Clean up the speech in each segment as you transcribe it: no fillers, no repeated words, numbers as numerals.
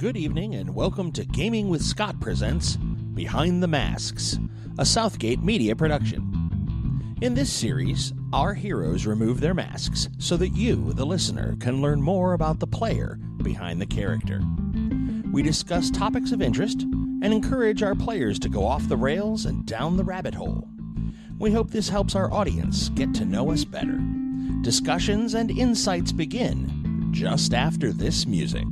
Good evening and welcome to Gaming with Scott presents Behind the Masks, a Southgate media production. In this series, our heroes remove their masks so that you, the listener, can learn more about the player behind the character. We discuss topics of interest and encourage our players to go off the rails and down the rabbit hole. We hope this helps our audience get to know us better. Discussions and insights begin just after this music.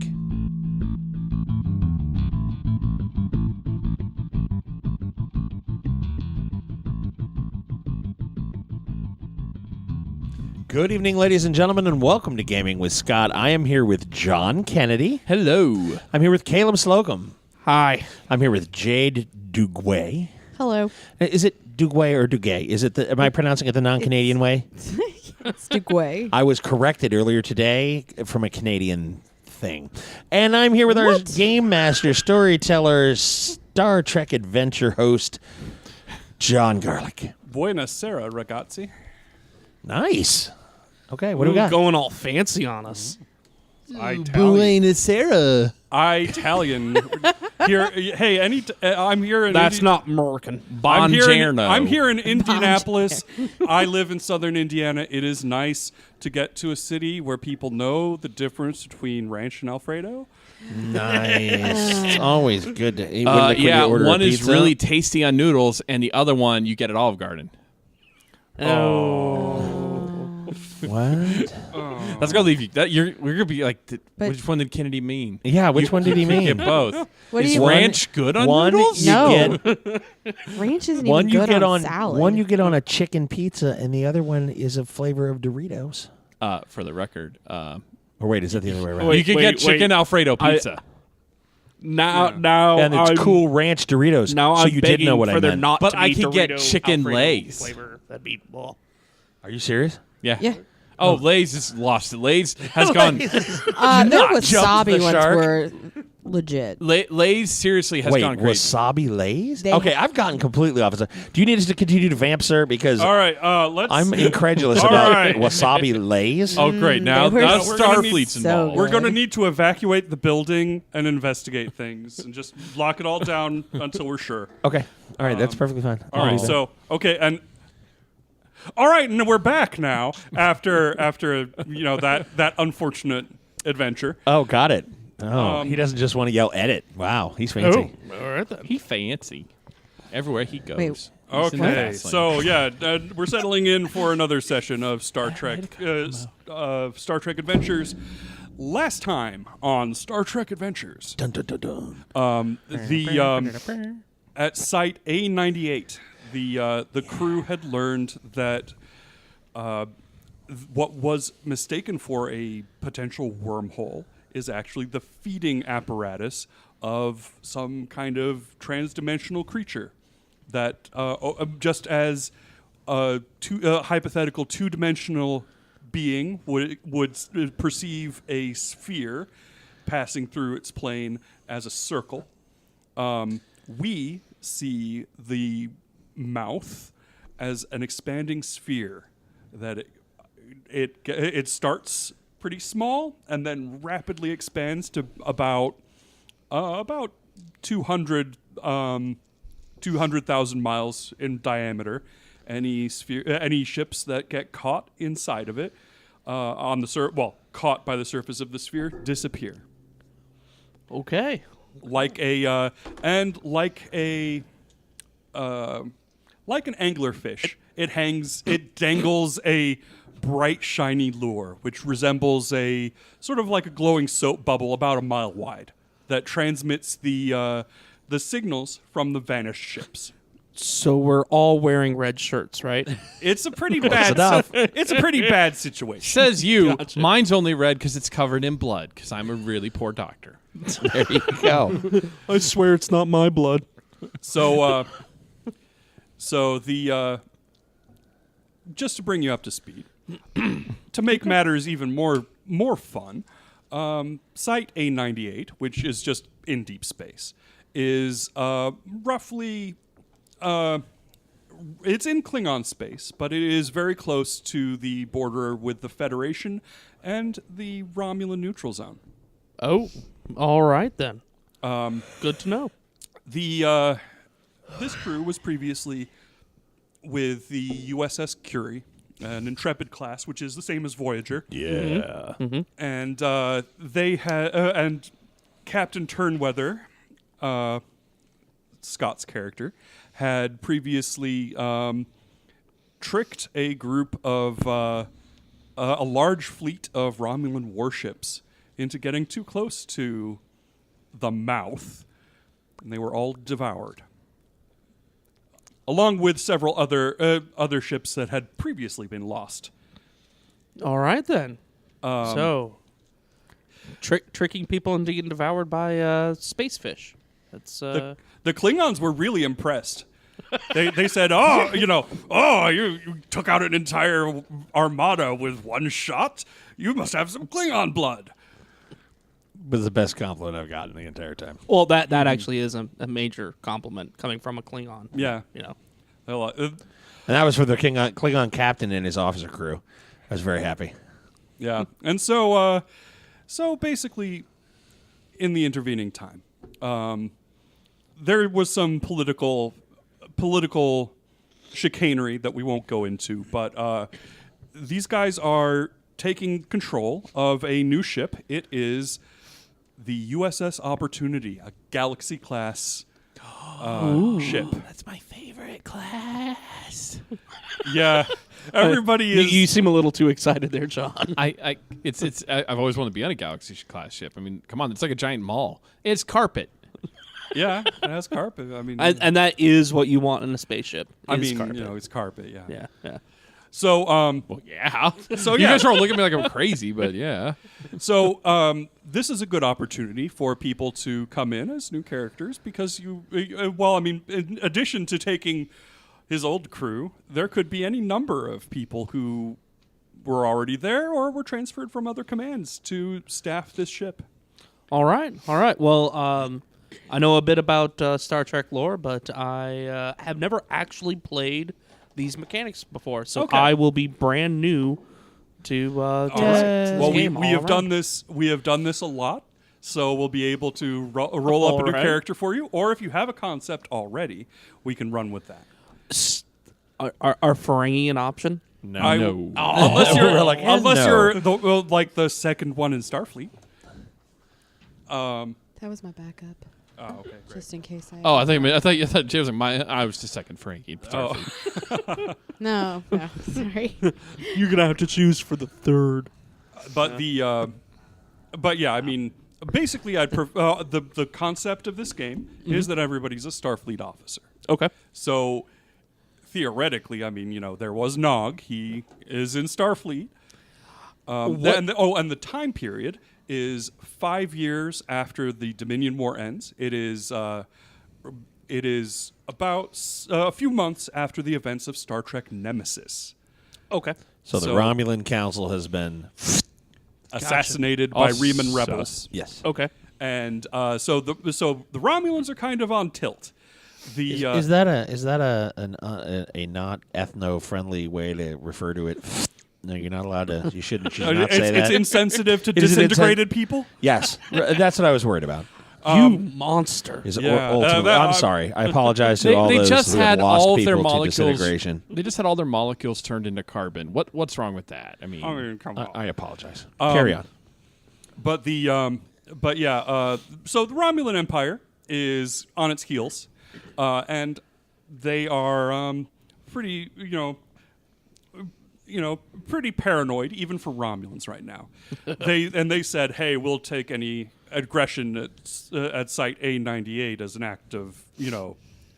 Good evening, ladies and gentlemen, and welcome to Gaming with Scott. I am here with John Kennedy. Hello. I'm here with Caleb Slokum. Hi. I'm here with Jade Duguay. Hello. Is it Duguay or Duguay? Am I pronouncing it the non-Canadian way? It's Duguay. I was corrected earlier today from a Canadian thing. And I'm here with our game master, storyteller, Star Trek adventure host, John Garlic. Buonasera, ragazzi. Nice. Okay, what do we got? Going all fancy on us. Buonasera. Italian. Here, hey, I'm here in. That's not American. I'm Buongiorno. here in Indianapolis. I live in southern Indiana. It is nice to get to a city where people know the difference between ranch and Alfredo. Nice. It's always good to eat. Yeah, one is really tasty on noodles, and the other one you get at Olive Garden. What? That's gonna leave you. We're gonna be like, which one did Kennedy mean? Yeah, which one did he mean? Get both. What Is do you ranch good on noodles? No. Ranch isn't One even you good get on on salad. one you get on a chicken pizza, and the other one is a flavor of Doritos. For the record, Or wait, is that the other way around? Wait, you can get chicken Alfredo pizza. Now, and it's I'm, cool ranch Doritos. Now so I'm you did know what I meant. Not But to I be could get Dorito chicken Alfredo Lay's. flavor. That'd be well. Are you serious? Yeah. Yeah. Oh, Lay's is lost. Lay's has gone. Their jumped wasabi the ones shark. were legit. Lay's seriously has Wait, gone crazy. wasabi Lays? They- Okay, I've gotten completely off. Do you need us to continue to vamp, sir? Because all right, let's. I'm incredulous All about right. wasabi Lays. Oh, great! Now they were Starfleet's so involved. We're going to need to evacuate the building and investigate things, and just lock it all down until we're sure. Okay, all right, that's perfectly fine. All right, so okay, and all right, and we're back now after that unfortunate adventure. Oh, got it. Oh, he doesn't just want to yell edit. Wow, he's fancy. All right then. He fancy everywhere he goes. Wait. He's in the Okay, fast lane. so yeah, we're settling in for another session of Star Trek Adventures. Last time on Star Trek Adventures, Dun, dun, dun, dun. at Site A98, the crew had learned that what was mistaken for a potential wormhole is actually the feeding apparatus of some kind of transdimensional creature that, just as a hypothetical two-dimensional being would perceive a sphere passing through its plane as a circle, we see the mouth as an expanding sphere that it starts pretty small and then rapidly expands to about 200,000 miles in diameter. Any ships that get caught inside of it caught by the surface of the sphere disappear. Okay. Like an anglerfish, it dangles a bright, shiny lure, which resembles a sort of like a glowing soap bubble about a mile wide that transmits the signals from the vanished ships. So we're all wearing red shirts, right? It's a pretty bad. It's a pretty bad situation. Says you. Mine's only red because it's covered in blood. Because I'm a really poor doctor. There you go. I swear it's not my blood. So the just to bring you up to speed, to make matters even more fun, Site A98, which is just in deep space, is roughly it's in Klingon space, but it is very close to the border with the Federation and the Romulan neutral zone. Oh, all right then. Um, Good to know. the this crew was previously with the USS Curie, an Intrepid class, which is the same as Voyager. Yeah. And they had and Captain Turnweather, Scott's character, had previously tricked a group of a large fleet of Romulan warships into getting too close to the mouth, and they were all devoured, along with several other ships that had previously been lost. All right then. Um, So, tricking people into getting devoured by space fish. That's the Klingons were really impressed. They said, you took out an entire armada with one shot. You must have some Klingon blood. Was the best compliment I've gotten the entire time. well, that actually is a major compliment coming from a Klingon. Yeah. You know. And that was for the Klingon captain and his officer crew. I was very happy. Yeah. And so basically, in the intervening time, there was some political chicanery that we won't go into, but these guys are taking control of a new ship. It is the USS Opportunity, a Galaxy-class ship. That's my favorite class. Yeah. Everybody is... You seem a little too excited there, John. I've always wanted to be on a Galaxy class ship. I mean, come on, it's like a giant mall. It's carpet. Yeah, it has carpet. I mean... And that is what you want in a spaceship. I is mean, carpet. it's carpet, yeah. Yeah. So, Well, yeah. So, You yeah. guys are all looking at me like I'm crazy, but yeah. So this is a good opportunity for people to come in as new characters because in addition to taking his old crew, there could be any number of people who were already there or were transferred from other commands to staff this ship. All right. Well, I know a bit about Star Trek lore, but I have never actually played these mechanics before, so Okay. I will be brand new to this Well, we game. have All done right. this. We have done this a lot, so we'll be able to roll up a new Alright. character for you. Or if you have a concept already, we can run with that. Are Ferengi an option? No. Unless you're We're like, unless no. you're like the second one in Starfleet. That was my backup, Oh, okay, great. just in case I. Oh, I thought Jay was like I was the second Frankie. No, sorry. You're gonna have to choose for the third. But but yeah, I mean, basically, the concept of this game is that everybody's a Starfleet officer. Okay. So theoretically, I mean, there was Nog. He is in Starfleet. And the time period is 5 years after the Dominion War ends. It is about a few months after the events of Star Trek Nemesis. Okay. So the Romulan Council has been... Assassinated by Riemann Sus. rebels. Yes. Okay. And so the Romulans are kind of on tilt. Is that a not ethno-friendly way to refer to it? No, you're not allowed to. You should not say that. It's insensitive to Is it disintegrated people. Yes, that's what I was worried about. You monster. Is it Yeah, I'm sorry. I apologize to all They those just who have had lost all of their people to molecules. disintegration. They just had all their molecules turned into carbon. What's wrong with that? I mean, Come on. I apologize. Carry on. But so the Romulan Empire is on its heels, and they are pretty, pretty paranoid, even for Romulans right now. They said, "Hey, we'll take any aggression at Site A98 as an act of,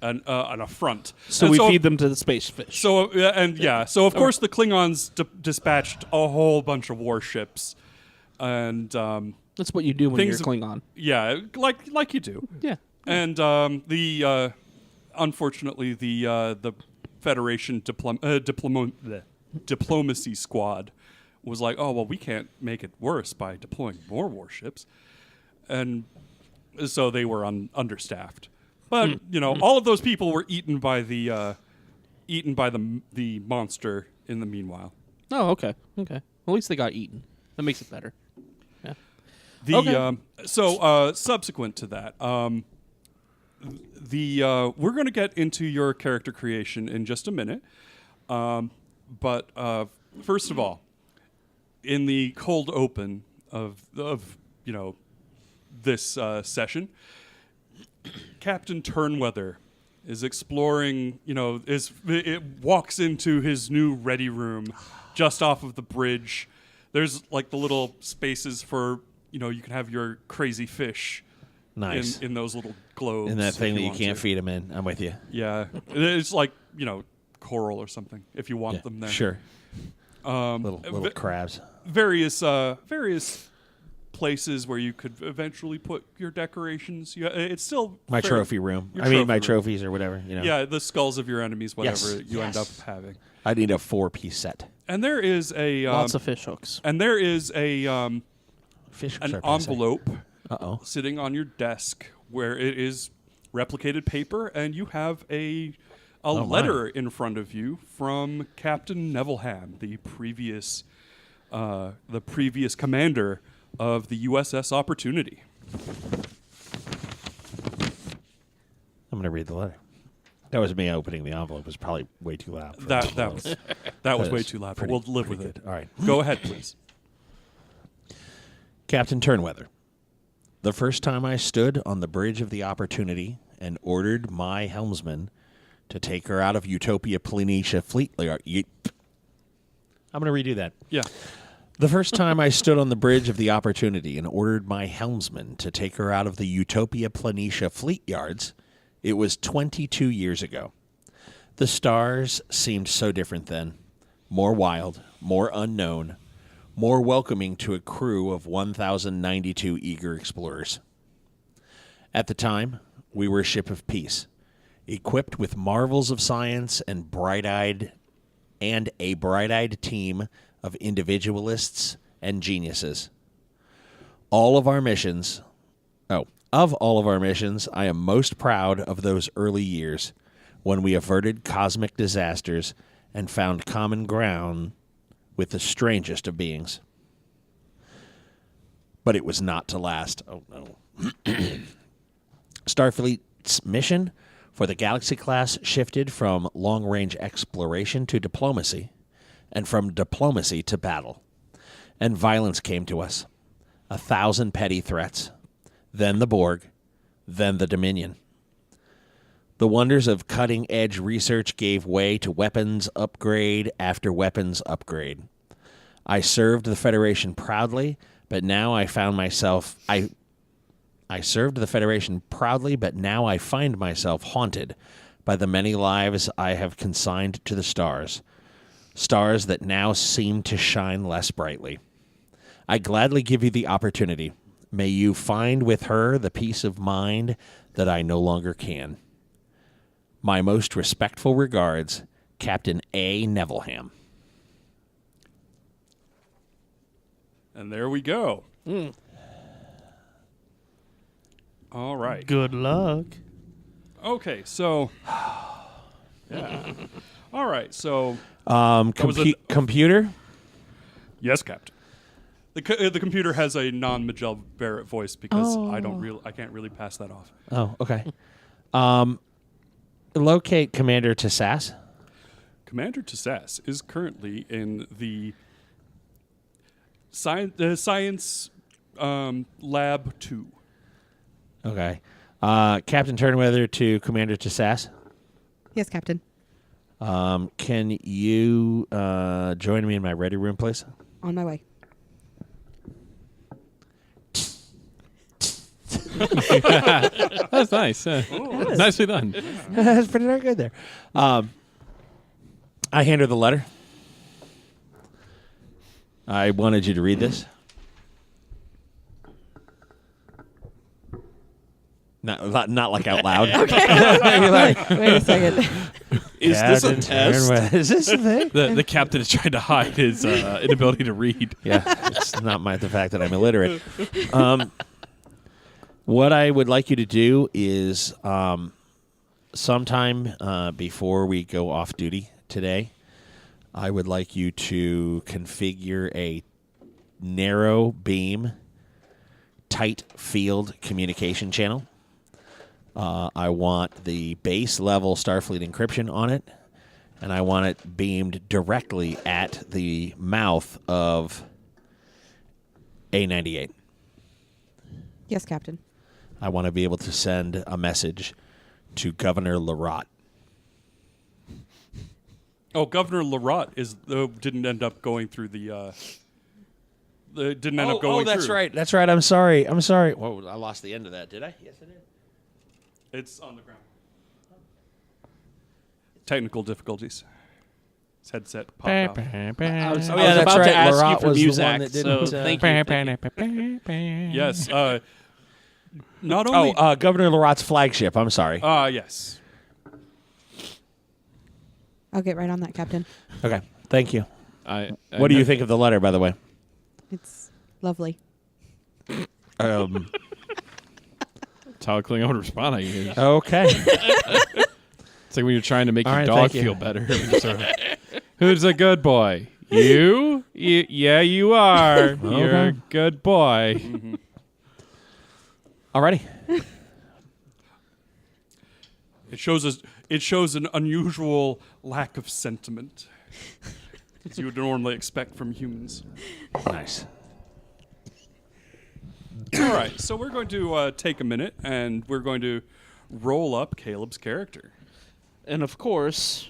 an affront." So And we feed them to the space fish. So of course the Klingons dispatched a whole bunch of warships, and That's what you do when you're things- Klingon. yeah, like you do. Yeah. And unfortunately, the Federation diplomacy squad was like, "Oh well, we can't make it worse by deploying more warships," and so they were understaffed. But all of those people were eaten by the monster in the meanwhile. Oh, okay. Okay. At least they got eaten. That makes it better. Yeah. Subsequent to that, we're going to get into your character creation in just a minute. But first of all, in the cold open of this session, Captain Turnweather is exploring. It walks into his new ready room just off of the bridge. There's like the little spaces for you can have your crazy fish. Nice. In those little globes. In that thing that you want can't to. feed them in. I'm with you. Yeah. It's like, coral or something if you want them there. Sure. Little crabs. Various places where you could eventually put your decorations. It's still My trophy room. Your I mean, trophy my room. trophies or whatever. Yeah, the skulls of your enemies, whatever Yes. you end up having. I need a 4-piece set. And there is a Lots of fish hooks. and there is an Fish. envelope Uh-oh. sitting on your desk where it is replicated paper, and you have a letter in front of you from Captain Nevilleham, the previous commander of the USS Opportunity. I'm going to read the letter. That was me opening the envelope. It was probably way too loud. for That all was of us. that was That way is too loud, but pretty- we'll live with pretty it. good. All right. Go ahead, please. Captain Turnweather, the first time I stood on the bridge of the Opportunity and ordered my helmsman to take her out of Utopia Planitia Fleet Yard. I'm going to redo that. Yeah. The first time I stood on the bridge of the Opportunity and ordered my helmsman to take her out of the Utopia Planitia Fleet Yards, it was 22 years ago. The stars seemed so different then, more wild, more unknown, more welcoming to a crew of 1,092 eager explorers. At the time, we were a ship of peace, equipped with marvels of science and a bright-eyed team of individualists and geniuses. Of all of our missions, I am most proud of those early years when we averted cosmic disasters and found common ground with the strangest of beings. But it was not to last. Oh, no. Starfleet's mission for the Galaxy-class shifted from long-range exploration to diplomacy, and from diplomacy to battle. And violence came to us. 1,000 petty threats. Then the Borg. Then the Dominion. The wonders of cutting-edge research gave way to weapons upgrade after weapons upgrade. I served the Federation proudly, but now I find myself haunted by the many lives I have consigned to the stars. Stars that now seem to shine less brightly. I gladly give you the opportunity. May you find with her the peace of mind that I no longer can. My most respectful regards, Captain A. Nevilleham. And there we go. All right. Good luck. Okay, so yeah. All right, so Computer? yes, Captain. The computer has a non-Majel Barrett voice because I can't really pass that off. Oh, okay. Locate Commander Tassas. Commander Tassas is currently in the science lab 2. Okay. Captain Turnweather to Commander Tassas. Yes, Captain. Can you join me in my ready room, please? On my way. That's nice. Nicely done. That's pretty darn good there. I hand her the letter. I wanted you to read this. Not like out loud. You're like, Wait a second. Is this a Captain test? Turnweather. Is this a thing? The captain is trying to hide his inability to read. Yeah, it's not the fact that I'm illiterate. What I would like you to do is sometime before we go off duty today, I would like you to configure a narrow beam tight field communication channel. I want the base level Starfleet encryption on it, and I want it beamed directly at the mouth of A98. Yes, Captain. I want to be able to send a message to Governor Larot. Oh, Governor Larot didn't end up going through the. Didn't end up going. that's through. right. That's right. I'm sorry. Whoa, I lost the end of that. Did I? Yes, I did. It's on the ground. Technical difficulties. His headset popped off. I was Oh, yeah, that's about right. to ask Larot you for was the music, one that didn't, so thank you. Yes. Not only. Governor Larot's flagship. I'm sorry. Yes. I'll get right on that, Captain. Okay. Thank you. What What do you think of the letter, by the way? It's lovely. That's how a Klingon would respond, I guess. Okay. It's like when you're trying to make All your right, dog thank you. feel better. Who's a good boy? You? Yeah, you are. You're a good boy. Alrighty. It shows an unusual lack of sentiment, as you would normally expect from humans. Nice. All right, so we're going to take a minute, and we're going to roll up Caleb's character. And of course,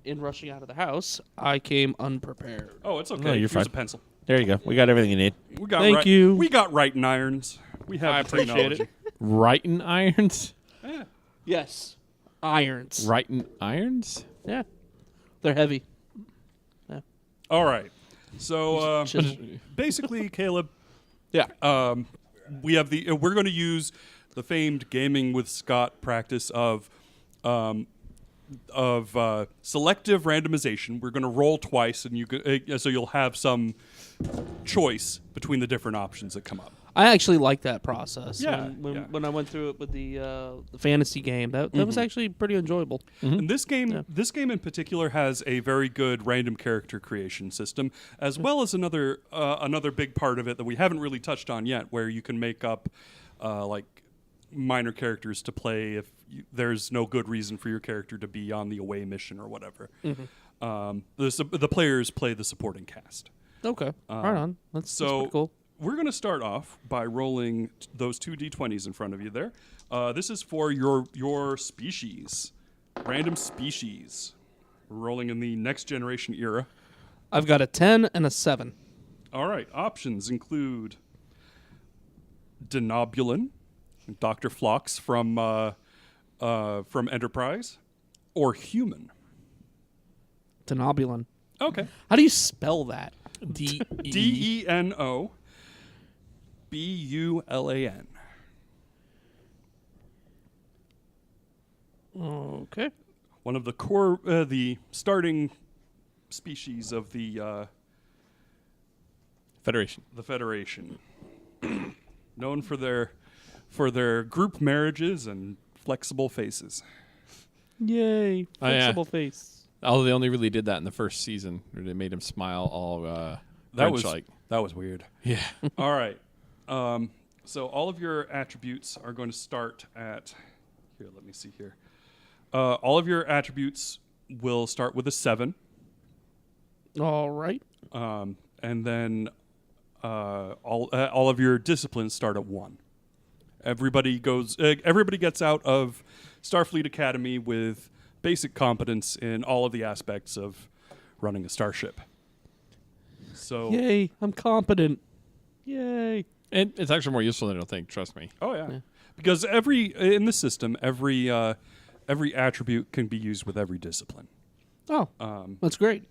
in rushing out of the house, I came unprepared. Oh, it's okay. No, you're Here's fine. a pencil. There you go. We got everything you need. We got Thank you. We got Writing irons. We have I the appreciate technology. it. Writing irons? Yeah. Yes, irons. Writing irons? Yeah, they're heavy. All right. So Chisel. basically, Caleb, Yeah. we have we're going to use the famed Gaming with Scott practice of selective randomization. We're going to roll twice, and so you'll have some choice between the different options that come up. I actually like that process. Yeah, When I went through it with the fantasy game, that was actually pretty enjoyable. And this game in particular has a very good random character creation system, as well as another big part of it that we haven't really touched on yet, where you can make up like minor characters to play if there's no good reason for your character to be on the away mission or whatever. The players play the supporting cast. Okay, right on. That's pretty cool. We're going to start off by rolling those two d20s in front of you there. This is for your species, random species. We're rolling in the next generation era. I've got a 10 and a 7. All right, options include Denobulin, Dr. Phlox from Enterprise, or human. Denobulin. Okay. How do you spell that? Denobulan. Okay. One of the core, the starting species of the Federation. Federation, known for their group marriages and flexible faces. Yay. Oh, yeah. Flexible face. Oh, they only really did that in the first season, where they made him smile all That was French-like. that was weird. Yeah. All right. So all of your attributes are going to start at here. Let me see here. All of your attributes will start with a 7, All right. and then all of your disciplines start at 1. Everybody gets out of Starfleet Academy with basic competence in all of the aspects of running a starship. So Yay. I'm competent. Yay. And it's actually more useful than I think. Trust me. Oh yeah. Because in the system, every attribute can be used with every discipline. Oh, that's great.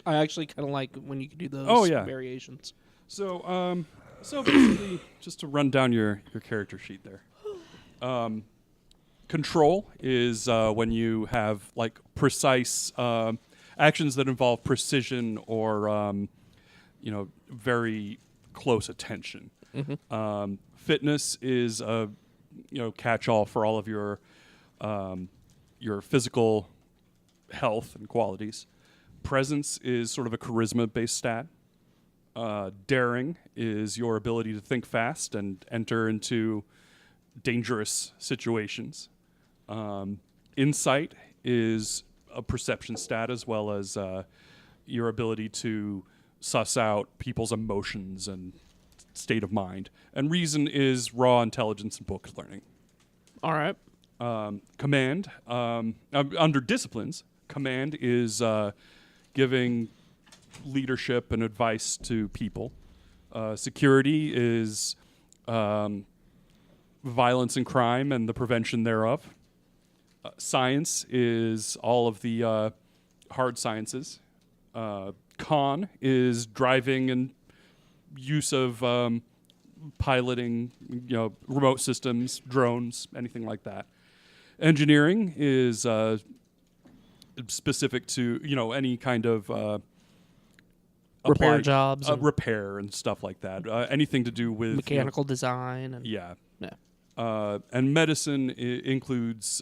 I actually kind of like when you can do those variations. So basically, just to run down your character sheet there. Control is when you have like precise actions that involve precision or very close attention. Fitness is a catch-all for all of your physical health and qualities. Presence is sort of a charisma-based stat. Daring is your ability to think fast and enter into dangerous situations. Insight is a perception stat as well as your ability to suss out people's emotions and state of mind. And reason is raw intelligence and book learning. All right. Command, under disciplines, command is giving leadership and advice to people. Security is violence and crime and the prevention thereof. Science is all of the hard sciences. Con is driving and use of piloting, remote systems, drones, anything like that. Engineering is specific to any kind of Repair applied- jobs and repair and stuff like that. Anything to do with mechanical design. And yeah. Yeah. And medicine includes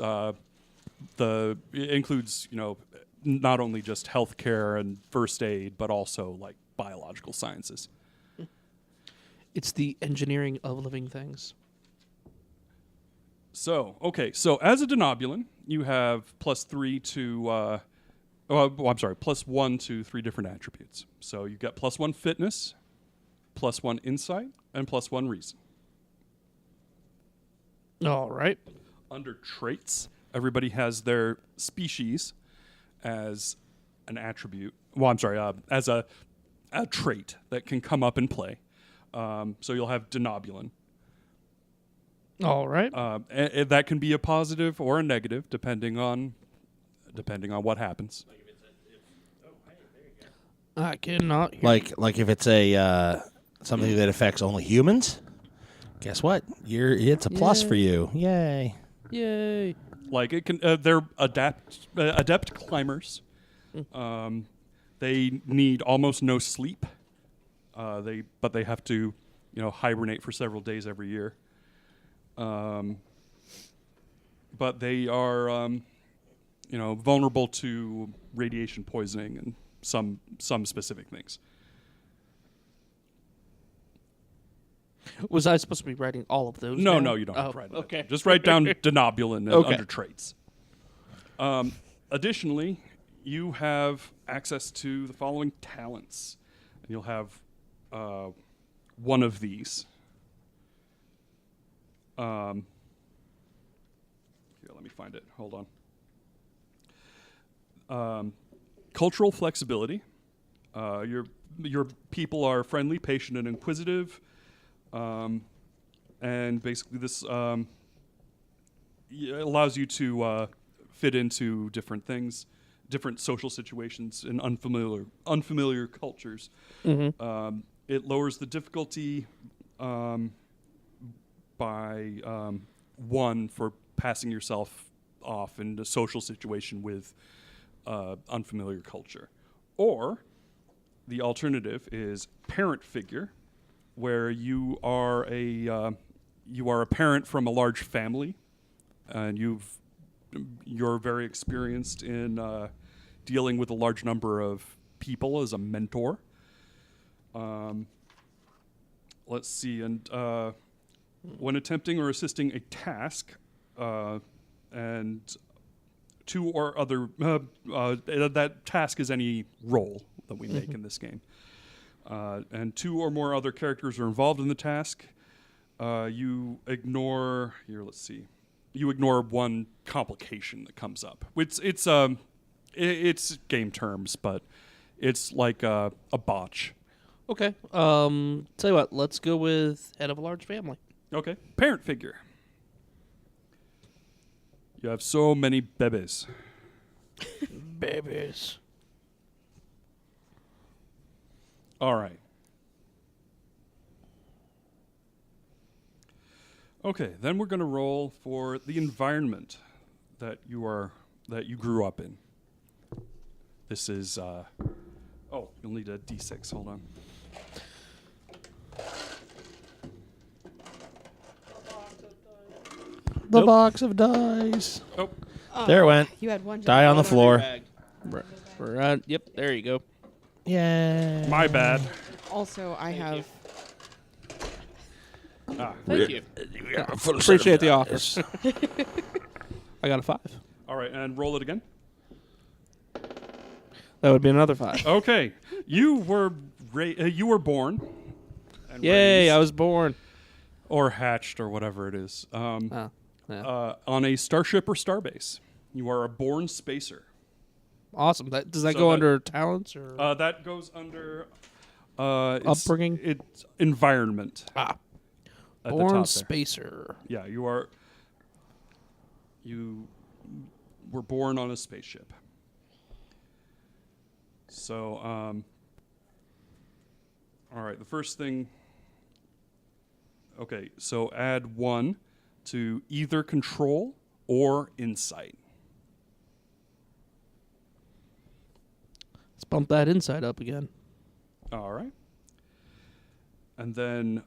not only just healthcare and first aid, but also like biological sciences. It's the engineering of living things. So as a denobulin, you have +3 to +1 to 3 different attributes. So you get +1 fitness, +1 insight, and +1 reason. All right. Under traits, everybody has their species as an attribute. Well, as a trait that can come up and play. So you'll have denobulin. All right. And that can be a positive or a negative, depending on what happens. I cannot hear. Like if it's a something that affects only humans, guess what? It's a plus for you. Yay! Yay. Like it can, they're adept climbers. They need almost no sleep. But they have to, hibernate for several days every year. But they are, vulnerable to radiation poisoning and some specific things. Was I supposed to be writing all of those? No, down? no, you don't have to write it. Okay. Just write down denobulin and Okay. under traits. Additionally, you have access to the following talents. And you'll have one of these. Here, let me find it. Hold on. Cultural flexibility. Your people are friendly, patient, and inquisitive. And basically this allows you to fit into different things, different social situations in unfamiliar cultures. Mm-hmm. It lowers the difficulty by 1 for passing yourself off in a social situation with unfamiliar culture. Or the alternative is parent figure, where you are a parent from a large family, and you're very experienced in dealing with a large number of people as a mentor. Let's see, and when attempting or assisting a task, and 2 or other that task is any role that we make in this game. And 2 or more other characters are involved in the task. You ignore 1 complication that comes up. It's game terms, but it's like a botch. Okay. Tell you what. Let's go with head of a large family. Okay. Parent figure. You have so many bebes. Babies. All right. Okay, then we're going to roll for the environment that you grew up in. This is you'll need a D6. Hold on. The box of dice. Oh, There it went. You had one. Die on the floor. Right. Yep. There you go. Yay. my bad. Also, I have. Thank you. Appreciate the offer. I got a 5. All right, and roll it again. That would be another 5. Okay, you were born. And Yay! raised, I was born. or hatched, or whatever it is, Yeah. on a starship or starbase. You are a born spacer. Awesome. Does that So go that- under talents or That goes under upbringing? It's environment. At the Born top there. spacer? Yeah, you were born on a spaceship. So, all right, the first thing. Okay, so add 1 to either control or insight. Let's bump that inside up again. All right. And then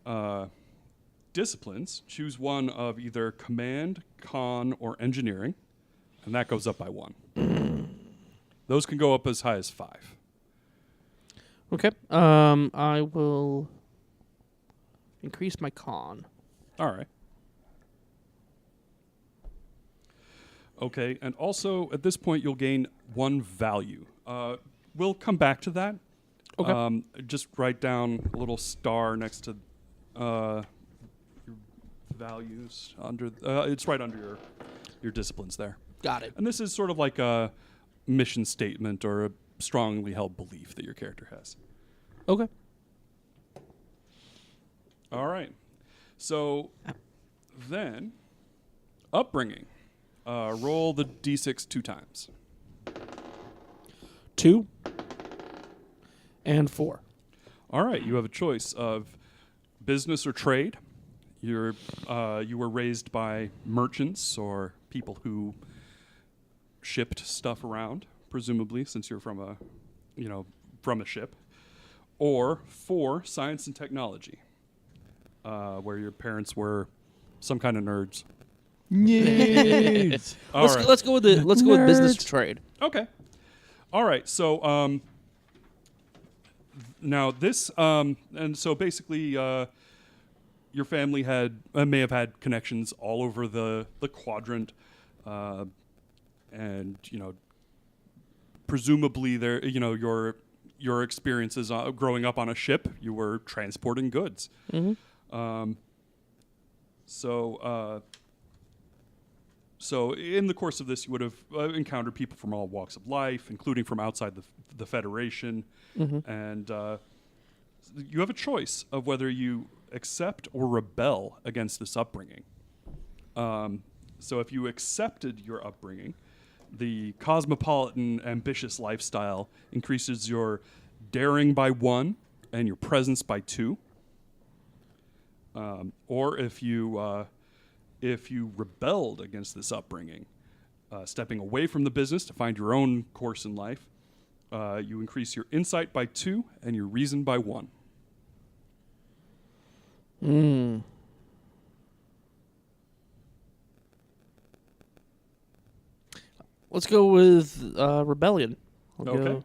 disciplines. Choose one of either command, con, or engineering, and that goes up by 1. Those can go up as high as 5. Okay. I will increase my con. All right. Okay, and also at this point you'll gain 1 value. We'll come back to that. Okay. Just write down a little star next to your values under. It's right under your disciplines there. Got it. And this is sort of like a mission statement or a strongly held belief that your character has. Okay. All right. So then, upbringing. Roll the d6 2 times. 2 and 4. All right. You have a choice of business or trade. You were raised by merchants or people who shipped stuff around, presumably, since you're from a ship. Or 4, science and technology, where your parents were some kind of nerds. Nerds. All right. Let's go with business or trade. Okay. All right. So now this and so basically your family may have had connections all over the quadrant, and presumably there your experiences growing up on a ship, you were transporting goods. Mm-hmm. So in the course of this, you would have encountered people from all walks of life, including from outside the Federation. Mm-hmm. And you have a choice of whether you accept or rebel against this upbringing. So if you accepted your upbringing, the cosmopolitan, ambitious lifestyle increases your daring by 1 and your presence by 2. Or if you rebelled against this upbringing, stepping away from the business to find your own course in life, you increase your insight by 2 and your reason by 1. Let's go with rebellion. I'll Okay. go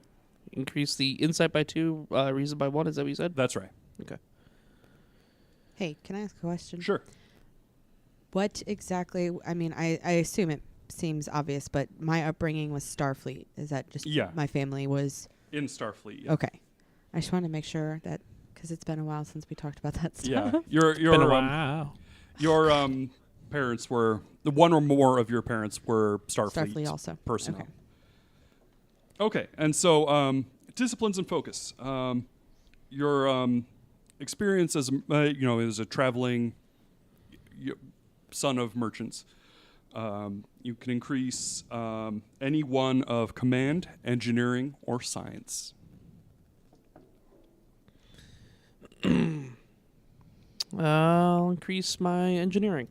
increase the insight by 2, reason by 1. Is that what you said? That's right. Okay. Hey, can I ask a question? Sure. What exactly? I mean, I assume it seems obvious, but my upbringing was Starfleet. Is that just Yeah. my family was? In Starfleet. Yeah. Okay. I just wanted to make sure that because it's been a while since we talked about that stuff. Yeah. Your Been a while. your parents were one or more of your parents were Starfleet also. personnel. Okay. Okay, and so disciplines and focus. Your experience as as a traveling son of merchants, you can increase any one of command, engineering, or science. I'll increase my engineering.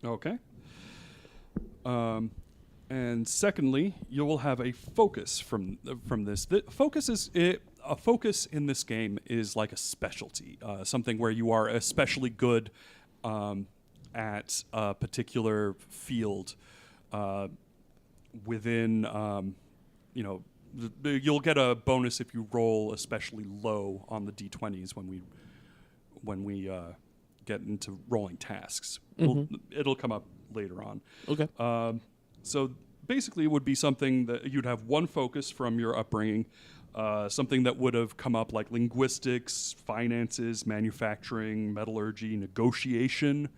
Okay. And secondly, you will have a focus from this. The focus a focus in this game is like a specialty, something where you are especially good at a particular field within you'll get a bonus if you roll especially low on the d20s when we get into rolling tasks. It'll come up later on. Okay. So basically, it would be something that you'd have one focus from your upbringing, something that would have come up like linguistics, finances, manufacturing, metallurgy, negotiation.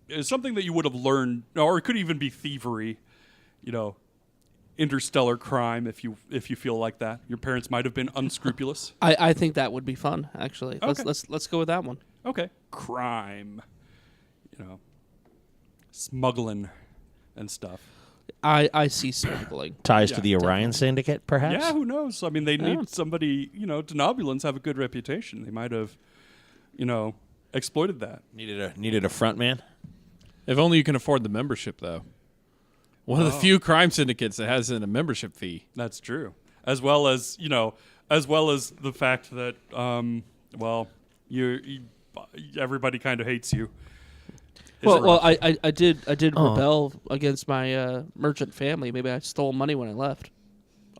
It's something that you would have learned, or it could even be thievery, interstellar crime if you feel like that. Your parents might have been unscrupulous. I think that would be fun, actually. Okay. Let's go with that one. Okay. Crime. Smuggling and stuff. I see smuggling. Ties Yeah, to the Orion Syndicate, perhaps? Yeah, who knows? I mean, they need somebody, Denobulans have a good reputation. They might have, exploited that. Needed a front man? If only you can afford the membership, though. One of the few crime syndicates that has a membership fee. That's true. As well as the fact that, everybody kind of hates you. Well, I did rebel against my merchant family. Maybe I stole money when I left.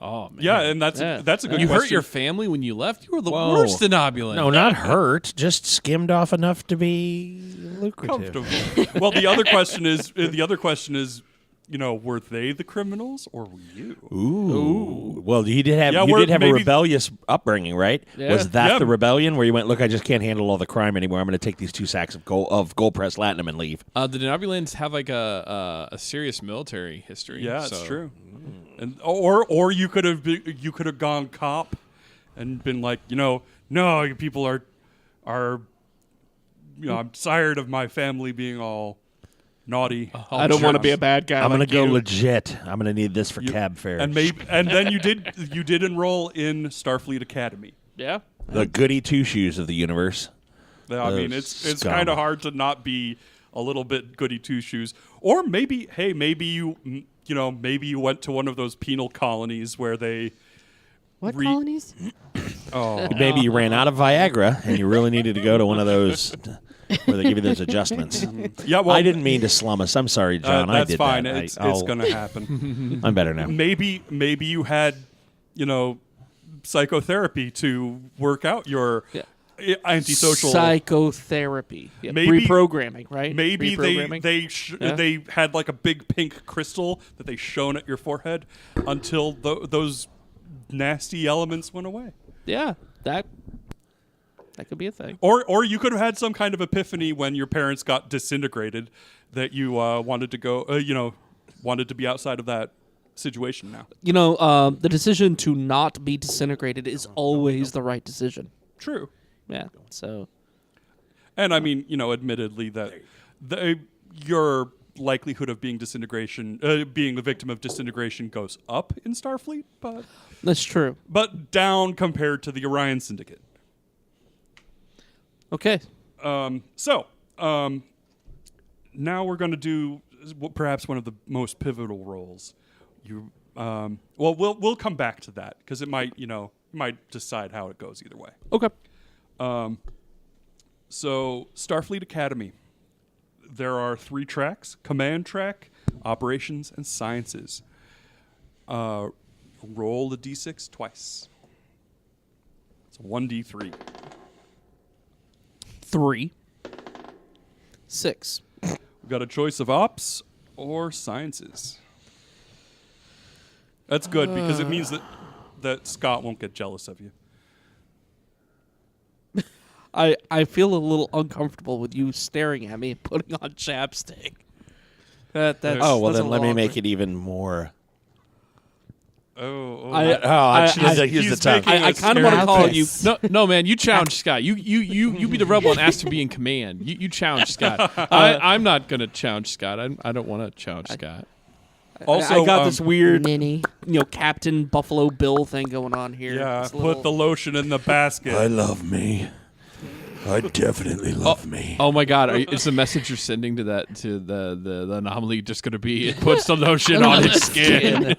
Oh, man. Yeah, and that's a good You question. hurt your family when you left? You were the Whoa. worst Denobulan. No, not hurt. Just skimmed off enough to be lucrative. Comfortable. Well, the other question is, were they the criminals or were you? Ooh. Well, you did have a rebellious upbringing, right? Yeah. Was that Yeah. the rebellion where you went, look, I just can't handle all the crime anymore. I'm going to take these 2 sacks of gold pressed latinum and leave. The Denobulans have like a serious military history. Yeah, so. it's true. And or you could have gone cop and been like, no, you people are I'm tired of my family being all naughty. I don't want to be a bad guy. I'm going to go you. legit. I'm going to need this for cab fare. And then you did enroll in Starfleet Academy. Yeah. The goody two-shoes of the universe. I mean, it's scum. kind of hard to not be a little bit goody two shoes. Or maybe you went to one of those penal colonies where they. What colonies? Oh, Maybe you ran out of Viagra and you really needed to go to one of those where they give you those adjustments. yeah. Well, I didn't mean to slum us. I'm sorry, John. I that's did fine. that. It's going to happen. I'm better now. Maybe you had, psychotherapy to work out your antisocial Psychotherapy. Yeah, Maybe- reprogramming, right? Maybe Reprogramming? they had like a big pink crystal that they shone at your forehead until those nasty elements went away. Yeah, that could be a thing. Or you could have had some kind of epiphany when your parents got disintegrated that you wanted to go, wanted to be outside of that situation now. The decision to not be disintegrated is always the right decision. True. Yeah, so. And I mean, admittedly that your likelihood of being being the victim of disintegration goes up in Starfleet, That's true. but down compared to the Orion Syndicate. Okay. So now we're going to do perhaps one of the most pivotal roles. We'll come back to that because it might decide how it goes either way. Okay. So Starfleet Academy. There are 3 tracks: Command Track, Operations, and Sciences. Roll the d6 twice. It's a 1d3. 3. 6. We've got a choice of Ops or Sciences. That's good because it means that Scott won't get jealous of you. I feel a little uncomfortable with you staring at me and putting on chapstick. That's Then let me make it even more. Here's the tongue. I kind of want to call you. No, man, you challenge Scott. You be the rebel and ask to be in command. You challenge Scott. I'm not going to challenge Scott. I don't want to challenge Scott. Also, I got this weird, Ninny. Captain Buffalo Bill thing going on here. Yeah, It's a put little- the lotion in the basket. I love me. I definitely love me. Oh my God! Is the message you're sending to the anomaly just going to be it puts the lotion on its skin?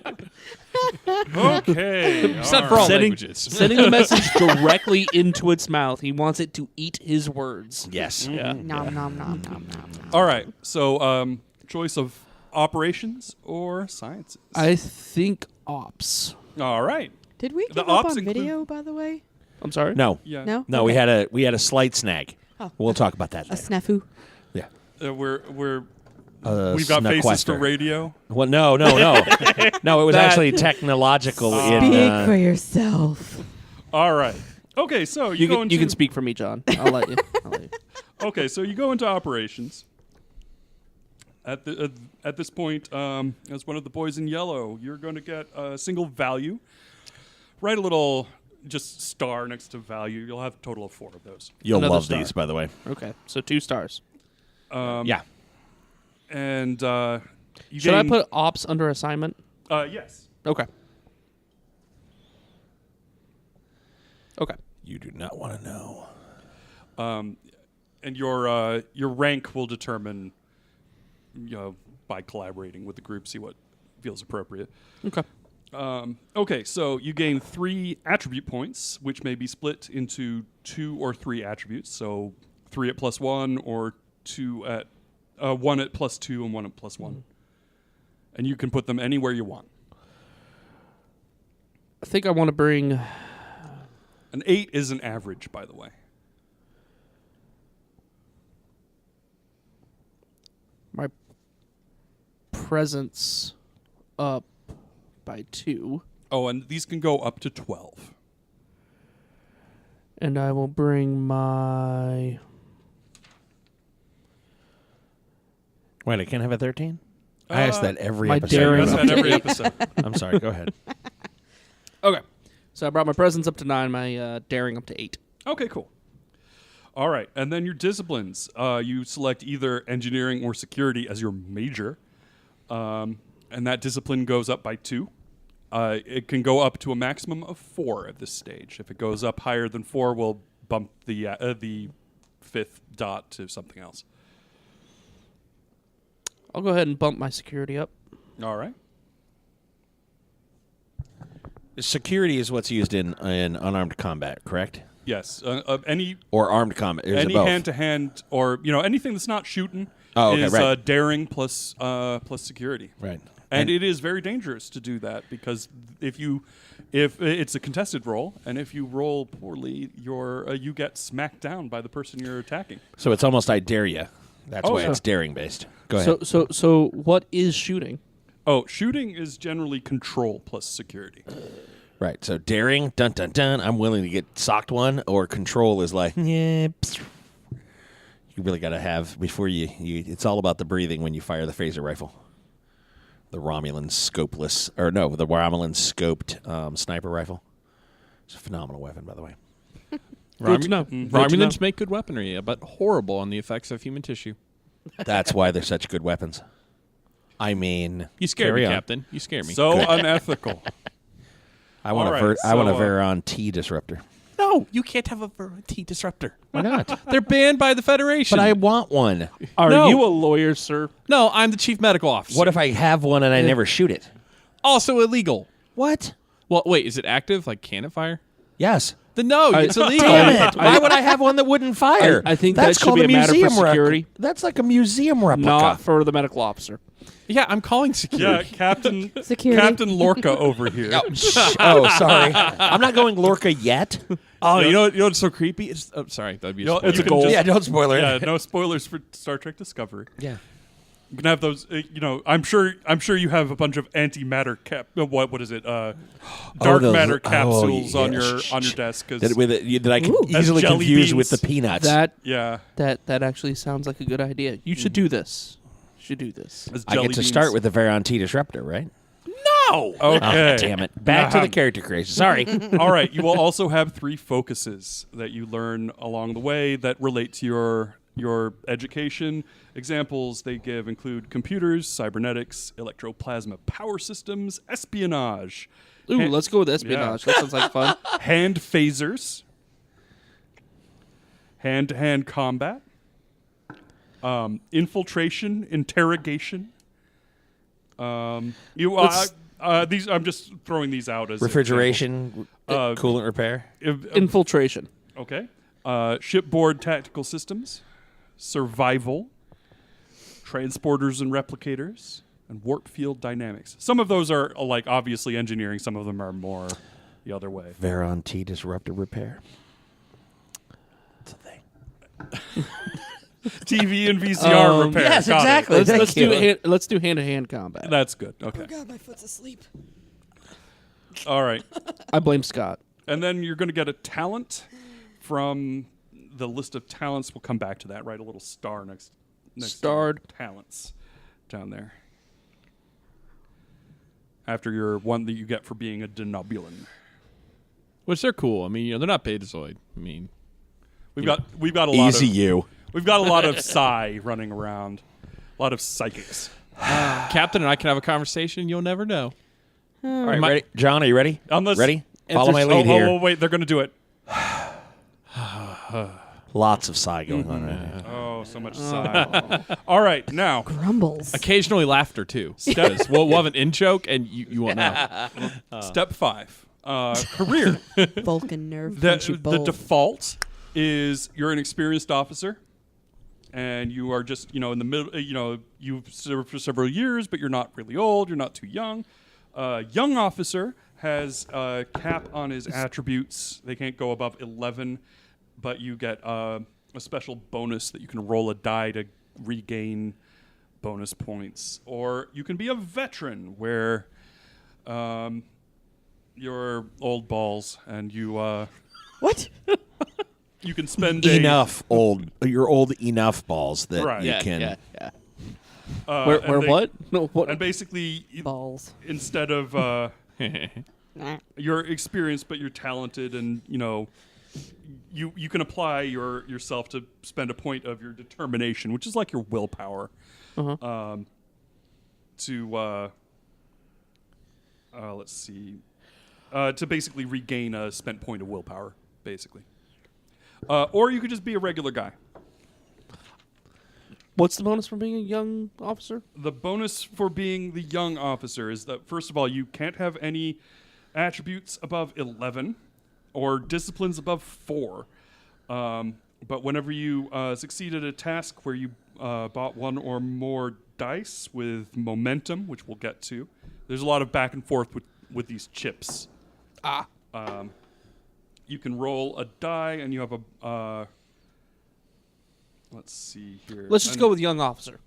Okay. It's not for all languages. Sending the message directly into its mouth. He wants it to eat his words. Yes. Yeah. Nom nom nom nom nom nom. All right. So choice of operations or sciences? I think ops. All right. Did we The give up ops on include- video, by the way? I'm sorry. No. Yeah. No? No, Okay. we had a slight snag. Oh. We'll talk about that A later. snafu. Yeah. We're Uh, we've got faces for Snuckquester. radio. Well, no. No, it was actually technological Speak in for yourself. All right. Okay, so You go can, into you can speak for me, John. I'll let you. Okay, so you go into operations. At this point, as one of the boys in yellow, you're going to get a single value. Write a little just star next to value. You'll have a total of 4 of those. You'll Another love star. these, by the way. Okay, so 2 stars. Yeah. And you Should I gain- put ops under assignment? Yes. Okay. Okay. You do not want to know. And your rank will determine, by collaborating with the group, see what feels appropriate. Okay. Okay, so you gain 3 attribute points, which may be split into 2 or 3 attributes. So 3 at +1, or 2 at 1 at +2, and 1 at +1. And you can put them anywhere you want. I think I want to bring. An 8 is an average, by the way. My presence up by 2, Oh, and these can go up to 12. and I will bring my. Wait, I can't have a 13? I ask that every my episode. daring That's up at to every 8. episode. I'm sorry. Go ahead. Okay, so I brought my presence up to 9, my daring up to 8. Okay, cool. All right, and then your disciplines. You select either engineering or security as your major, and that discipline goes up by 2. It can go up to a maximum of 4 at this stage. If it goes up higher than 4, we'll bump the 5th dot to something else. I'll go ahead and bump my security up. All right. Security is what's used in unarmed combat, correct? Yes. Any Or armed combat? Is it both? hand-to-hand or anything that's not shooting Oh, okay, is right. daring plus security. Right. And it is very dangerous to do that, because if it's a contested roll, and if you roll poorly, you get smacked down by the person you're attacking. So it's almost I dare you. That's Oh, why yeah. it's daring based. Go ahead. So what is shooting? Oh, shooting is generally control plus security. Right. So daring, dun dun dun. I'm willing to get socked one. Or control is like, yeah. Psst. You really got to have before you. It's all about the breathing when you fire the phaser rifle. The Romulan scopeless, or no, the Romulan scoped sniper rifle. It's a phenomenal weapon, by the way. Good to know. Romulans make good weaponry, but horrible on the effects of human tissue. That's why they're such good weapons. I mean, You scare carry me, on. Captain. You scare me. So unethical. I want All a right, I want a so, Veron T disruptor. No, you can't have a T disruptor. Why not? They're banned by the Federation. But I want one. Are No. you a lawyer, sir? No, I'm the chief medical officer. What if I have one and I never shoot it? Also illegal. What? Well, wait, is it active? Like, can it fire? Yes. Then no, it's illegal. Damn it! Why would I have one that wouldn't fire? I think That's that should called be a matter for museum security. That's like a museum replica. Not for the medical officer. Yeah, I'm calling Yeah, security. Captain Security. Lorca over here. Oh, sorry. I'm not going Lorca yet. Oh, you know what's so creepy? It's sorry, that'd be a spoiler. It's a goal. Yeah, don't spoil it. Yeah, no spoilers for Star Trek Discovery. Yeah. You can have those. I'm sure you have a bunch of antimatter what is it? Dark those- matter capsules yeah. on your desk. 'Cause- That I can As easily jelly confuse with beans. the peanuts. yeah, That actually sounds like a good idea. You should do this. You should do this. as I jelly get to beans. start with the Veron T disruptor, right? No. Okay. Oh, damn it. Back to the character creation. Sorry. All right. You will also have 3 focuses that you learn along the way that relate to your education. Examples they give include computers, cybernetics, electroplasma power systems, espionage, Ooh, let's go with espionage. That sounds like fun. hand phasers, hand-to-hand combat, infiltration, interrogation. These I'm just throwing these out as Refrigeration, coolant repair. Infiltration. Okay. Shipboard tactical systems, survival, transporters and replicators, and warp field dynamics. Some of those are like obviously engineering. Some of them are more the other way. Veron T disruptor repair. It's a thing. TV and VCR repair. Yes, Got it. exactly. Let's do hand-to-hand combat. That's good. Okay. God, my foot's asleep. All right. I blame Scott. And then you're going to get a talent from the list of talents. We'll come back to that. Right, a little star next Starred. to talents down there. After your one that you get for being a denobulin. Which they're cool. I mean, they're not Betazoid. I mean, We've got a lot Easy of you. we've got a lot of psi running around. A lot of psychics. Captain and I can have a conversation. You'll never know. All right, ready? John, are you ready? Unless- ready? Follow my lead oh, here. Oh, wait, they're going to do it. Lots of psi going on right now. Oh, so much psi. All right, now. Grumbles. Occasionally laughter too. Because we'll have an in joke and you won't know. Step 5. Career. Vulcan nerve. punch you The bold. default is you're an experienced officer, and you are just, in the middle, you've served for several years, but you're not really old, you're not too young. Young officer has a cap on his attributes. They can't go above 11, but you get a special bonus that you can roll a die to regain bonus points. Or you can be a veteran, where you're old balls, and you What? you can spend You're old enough balls that Right. you Yeah, can. yeah. where Where what? No, what? And basically, Balls. instead of you're experienced but you're talented, and you can apply yourself to spend a point of your determination, which is like your willpower, to let's see, to basically regain a spent point of willpower, basically. Or you could just be a regular guy. What's the bonus for being a young officer? The bonus for being the young officer is that, first of all, you can't have any attributes above 11 or disciplines above 4. But whenever you succeed at a task where you bought one or more dice with momentum, which we'll get to, there's a lot of back and forth with these chips. You can roll a die, and you have a... let's see here. Let's just go with young officer.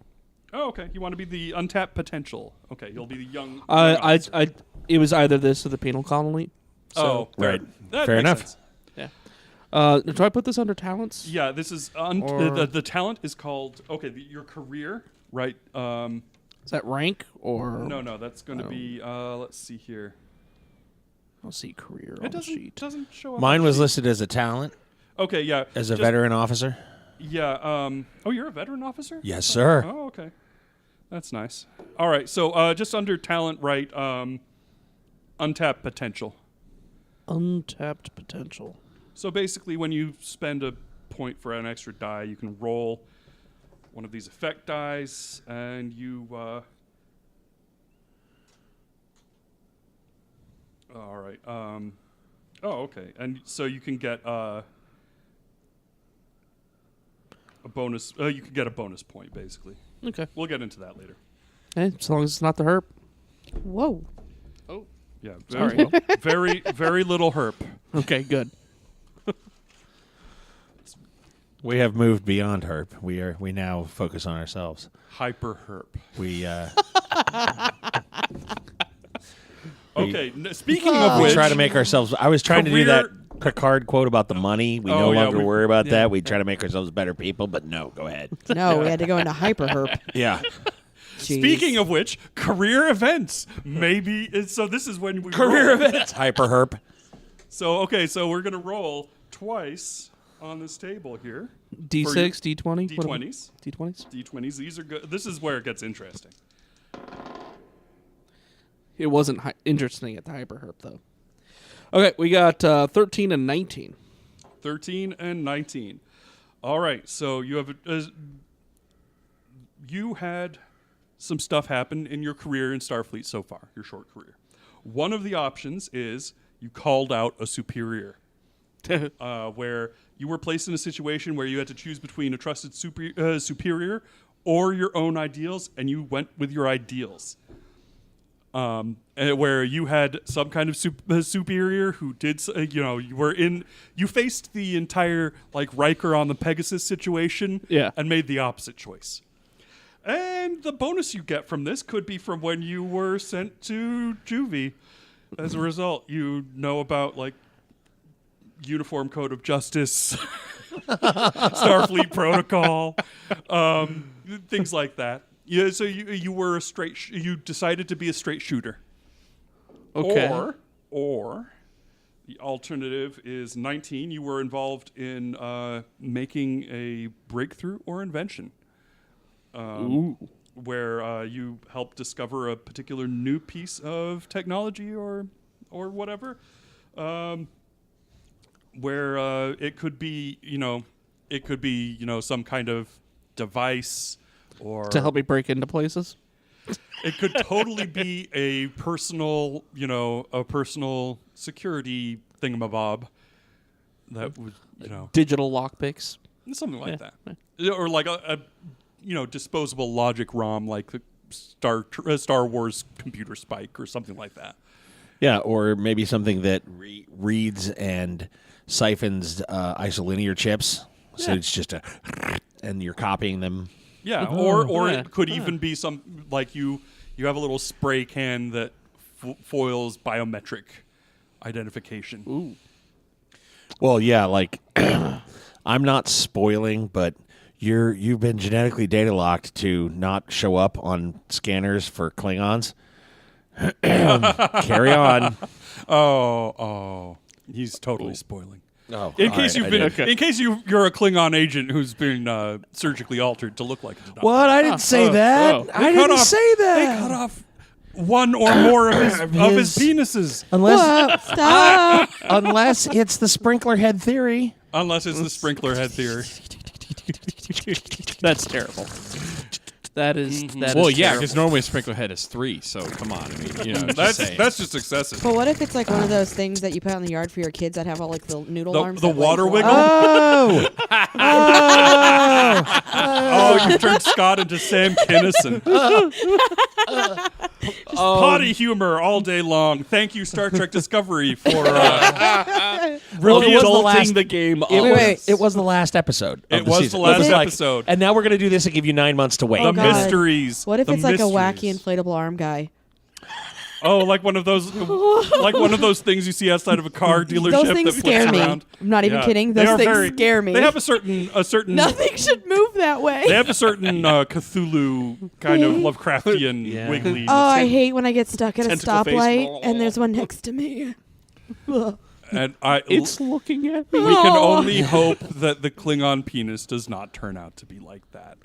Oh, okay. You want to be the untapped potential. Okay, you'll be the young officer. It was either this or the penal colony. Oh, fair. Right. That Fair makes enough. sense. Do I put this under talents? Yeah, this is... Or- the talent is called... Okay, your career, right? Is that rank or? No, that's going to be... let's see here. I'll see career on It the sheet. doesn't show up. Mine on the was sheet. listed as a talent, Okay, yeah. as a just- veteran officer. Yeah. Oh, you're a veteran officer? Yes, sir. Oh, okay. That's nice. All right, so just under talent, right, untapped potential. Untapped potential. So basically, when you spend a point for an extra die, you can roll one of these effect dice, and you... all right. Oh, okay. And so you can get a bonus... you can get a bonus point, basically. Okay. We'll get into that later. Hey, as long as it's not the herp. Whoa. Yeah. Sorry. Very, very little herp. Okay, good. We have moved beyond herp. We now focus on ourselves. Hyper herp. We Okay, speaking of we which... try to make ourselves. I was trying to do that Career- Picard quote about the money. We Oh, no yeah, longer we- worry about yeah. that. We try to make ourselves better people, but no, go ahead. No, we had to go into hyper herp. Yeah. Jeez. Speaking of which, career events. Maybe... So this is when we Career roll. events. Hyper herp. So, okay, so we're going to roll twice on this table here. D6, D20? D20s. D20s? D20s. These are good. This is where it gets interesting. It wasn't interesting at the hyper herp, though. Okay, we got 13 and 19. 13 and 19. All right, so you have... you had some stuff happen in your career in Starfleet so far, your short career. One of the options is you called out a superior, where you were placed in a situation where you had to choose between a trusted superior or your own ideals, and you went with your ideals. And where you had some kind of superior who did, you faced the entire like Riker on the Pegasus situation, and made the opposite choice. And the bonus you get from this could be from when you were sent to juvie. As a result, you know about like Uniform Code of Justice, Starfleet Protocol, things like that. Yeah, so you were you decided to be a straight shooter. Okay. Or the alternative is 19. You were involved in making a breakthrough or invention. Where you helped discover a particular new piece of technology or whatever. Where it could be, some kind of device. Or to help me break into places. It could totally be a personal security thingamabob that would, digital lockpicks, something like that, or like a disposable logic ROM, like the Star Wars computer spike or something like that. Yeah, or maybe something that reads and siphons isolinear chips, so it's just and you're copying them. Yeah, or it could even be some like you have a little spray can that foils biometric identification. Ooh. Well, yeah, like I'm not spoiling, but you've been genetically data locked to not show up on scanners for Klingons. Carry on. Oh, he's totally spoiling. Oh, in case you're a Klingon agent who's been surgically altered to look like a Denali. What? I didn't say that. I didn't say that. They cut off one or more of his penises. Unless it's the sprinkler head theory. Unless it's the sprinkler head theory. That's terrible. That is well, yeah, terrible. because normally a sprinkler head is 3. So come on, I mean, that's just excessive. But what if it's like one of those things that you put out in the yard for your kids that have all like the noodle arms? The water wiggle. Oh, You turned Scott into Sam Kinison. Potty humor all day long. Thank you, Star Trek Discovery, for rebuilding the game. It was the last episode. It was the last episode. And now we're going to do this and give you 9 months to wait. Oh, the mysteries. What if it's like a wacky mysteries. inflatable arm guy? Oh, like one of those things you see outside of a car dealership. Those things that scare me. around. I'm not even kidding. They Those are things scare me. They have a certain. Nothing should move that way. They have a certain Cthulhu kind of Lovecraftian wiggly. Oh, I hate when I get stuck at a Tentacle face. stoplight and there's one next to me. And It's looking at me. we can only hope that the Klingon penis does not turn out to be like that.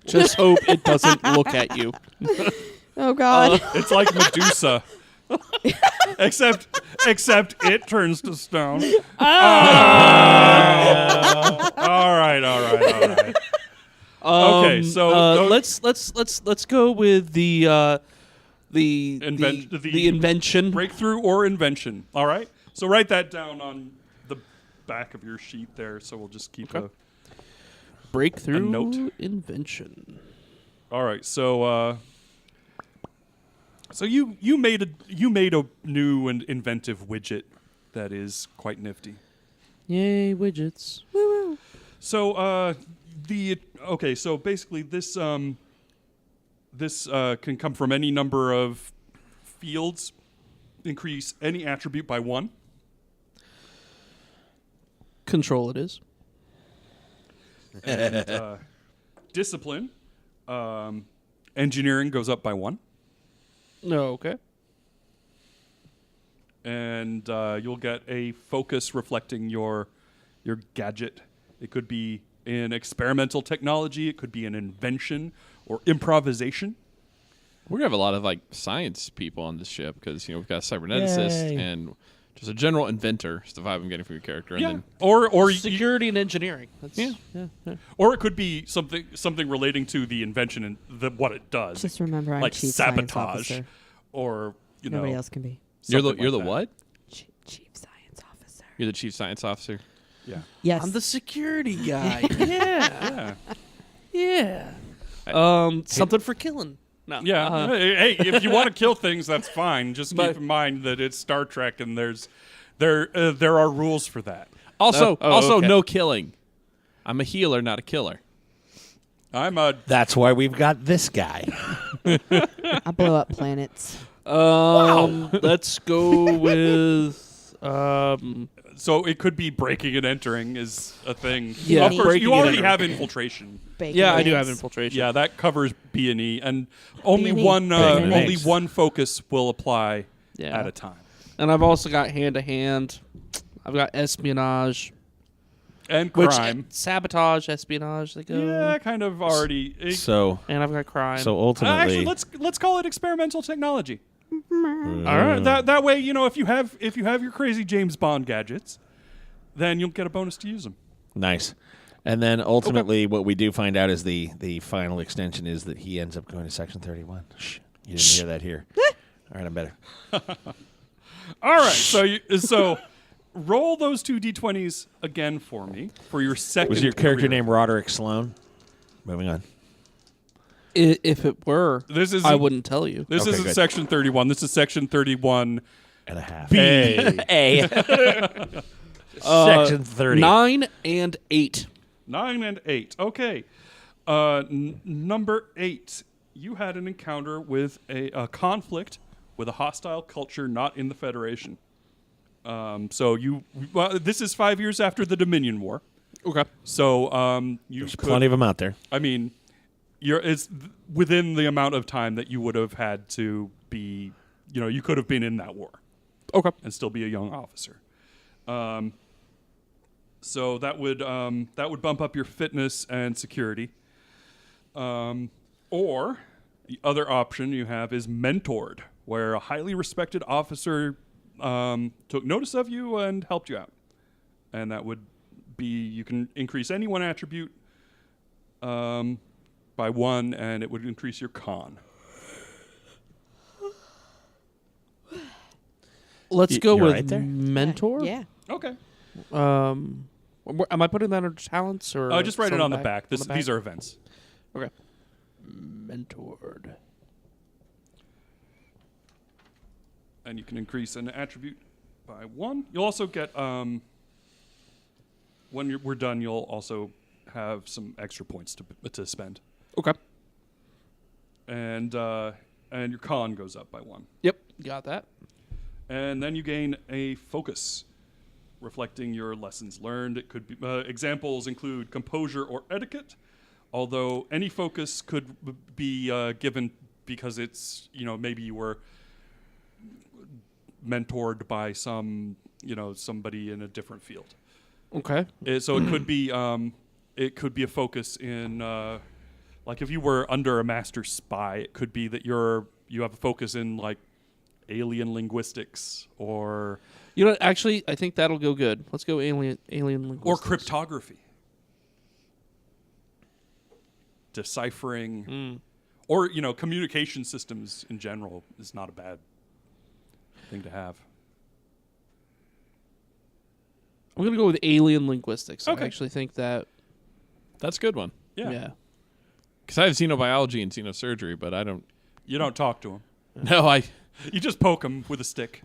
Just hope it doesn't look at you. Oh God. It's like Medusa. except it turns to stone. All right. Okay, so let's go with the invention. Breakthrough or invention. All right. So write that down on the back of your sheet there. So we'll just keep a breakthrough note. Invention. All right. So you made a new and inventive widget that is quite nifty. Yay, widgets. Woo-woo. So so basically this can come from any number of fields. Increase any attribute by 1. Control it is. And discipline, engineering goes up by 1. No, okay. And you'll get a focus reflecting your gadget. It could be in experimental technology. It could be an invention or improvisation. We're gonna have a lot of like science people on this ship because we've got a cyberneticist and just a general inventor. Is the vibe I'm getting from your character. Yeah. And or security and engineering. That's, yeah. Or it could be something relating to the invention and what it does. Just remember, I'm like chief sabotage, science officer. Or Nobody else can be. You're the that. what? Chief science officer. You're the chief science officer. Yeah. Yes. I'm the security guy. Yeah. Yeah. Something for killing. No. Yeah. Hey, if you want to kill things, that's fine. Just keep in mind that it's Star Trek, and there are rules for that. Also, okay. no killing. I'm a healer, not a killer. That's why we've got this guy. I blow up planets. Let's go with. So it could be breaking and entering is a thing. Yeah, of course, breaking you and already entering. have infiltration. Bacon Yeah, I do eggs. have infiltration. Yeah, that covers B&E, and only B&E. one Bacon and only eggs. one focus will apply Yeah. at a time. And I've also got hand-to-hand. I've got espionage. And Which crime. sabotage, espionage, they go. Yeah, kind of already. So And I've got crime. ultimately, Actually, let's call it experimental technology. all right. That way, if you have your crazy James Bond gadgets, then you'll get a bonus to use them. nice. And then ultimately, what we do find out is the final extension is that he ends up going to Section 31. Shh, you didn't hear that here. All right, I'm better. All right, so roll those 2 d20s again for me for your second. Was your character career. named Roderick Sloan? Moving on. If it were, This is I wouldn't tell you. This Okay, isn't good. Section 31. This is Section 31. And a half. B. A. Section 30. 9 and 8. 9 and 8. Okay. Number 8. You had an encounter with a conflict with a hostile culture not in the Federation. This is 5 years after the Dominion War. Okay. So you There's could, plenty of them out there. I mean, it's within the amount of time that you would have had to be. You could have been in that war Okay. and still be a young officer. So that would bump up your fitness and security. Or the other option you have is mentored, where a highly respected officer took notice of you and helped you out. And that would be, you can increase any one attribute by 1, and it would increase your con. Let's go you're with right there? mentor. Yeah. Okay. Am I putting that under talents or Just write it some on the back. On the back? These are events. Okay. Mentored. And you can increase an attribute by 1. You'll also get, when we're done, you'll also have some extra points to spend. Okay. And your con goes up by 1. Yep. Got that. And then you gain a focus, reflecting your lessons learned. It could be examples include composure or etiquette, although any focus could be given because it's maybe you were mentored by somebody in a different field. Okay. So it could be a focus in like if you were under a master spy, it could be that you have a focus in like alien linguistics or Actually, I think that'll go good. Let's go alien linguistics. or cryptography, deciphering, or communication systems in general is not a bad thing to have. I'm gonna go with alien linguistics. Okay. I actually think that. That's a good one. Yeah. Because I have xenobiology and xenosurgery, but I don't. You don't talk to them. No, You just poke them with a stick.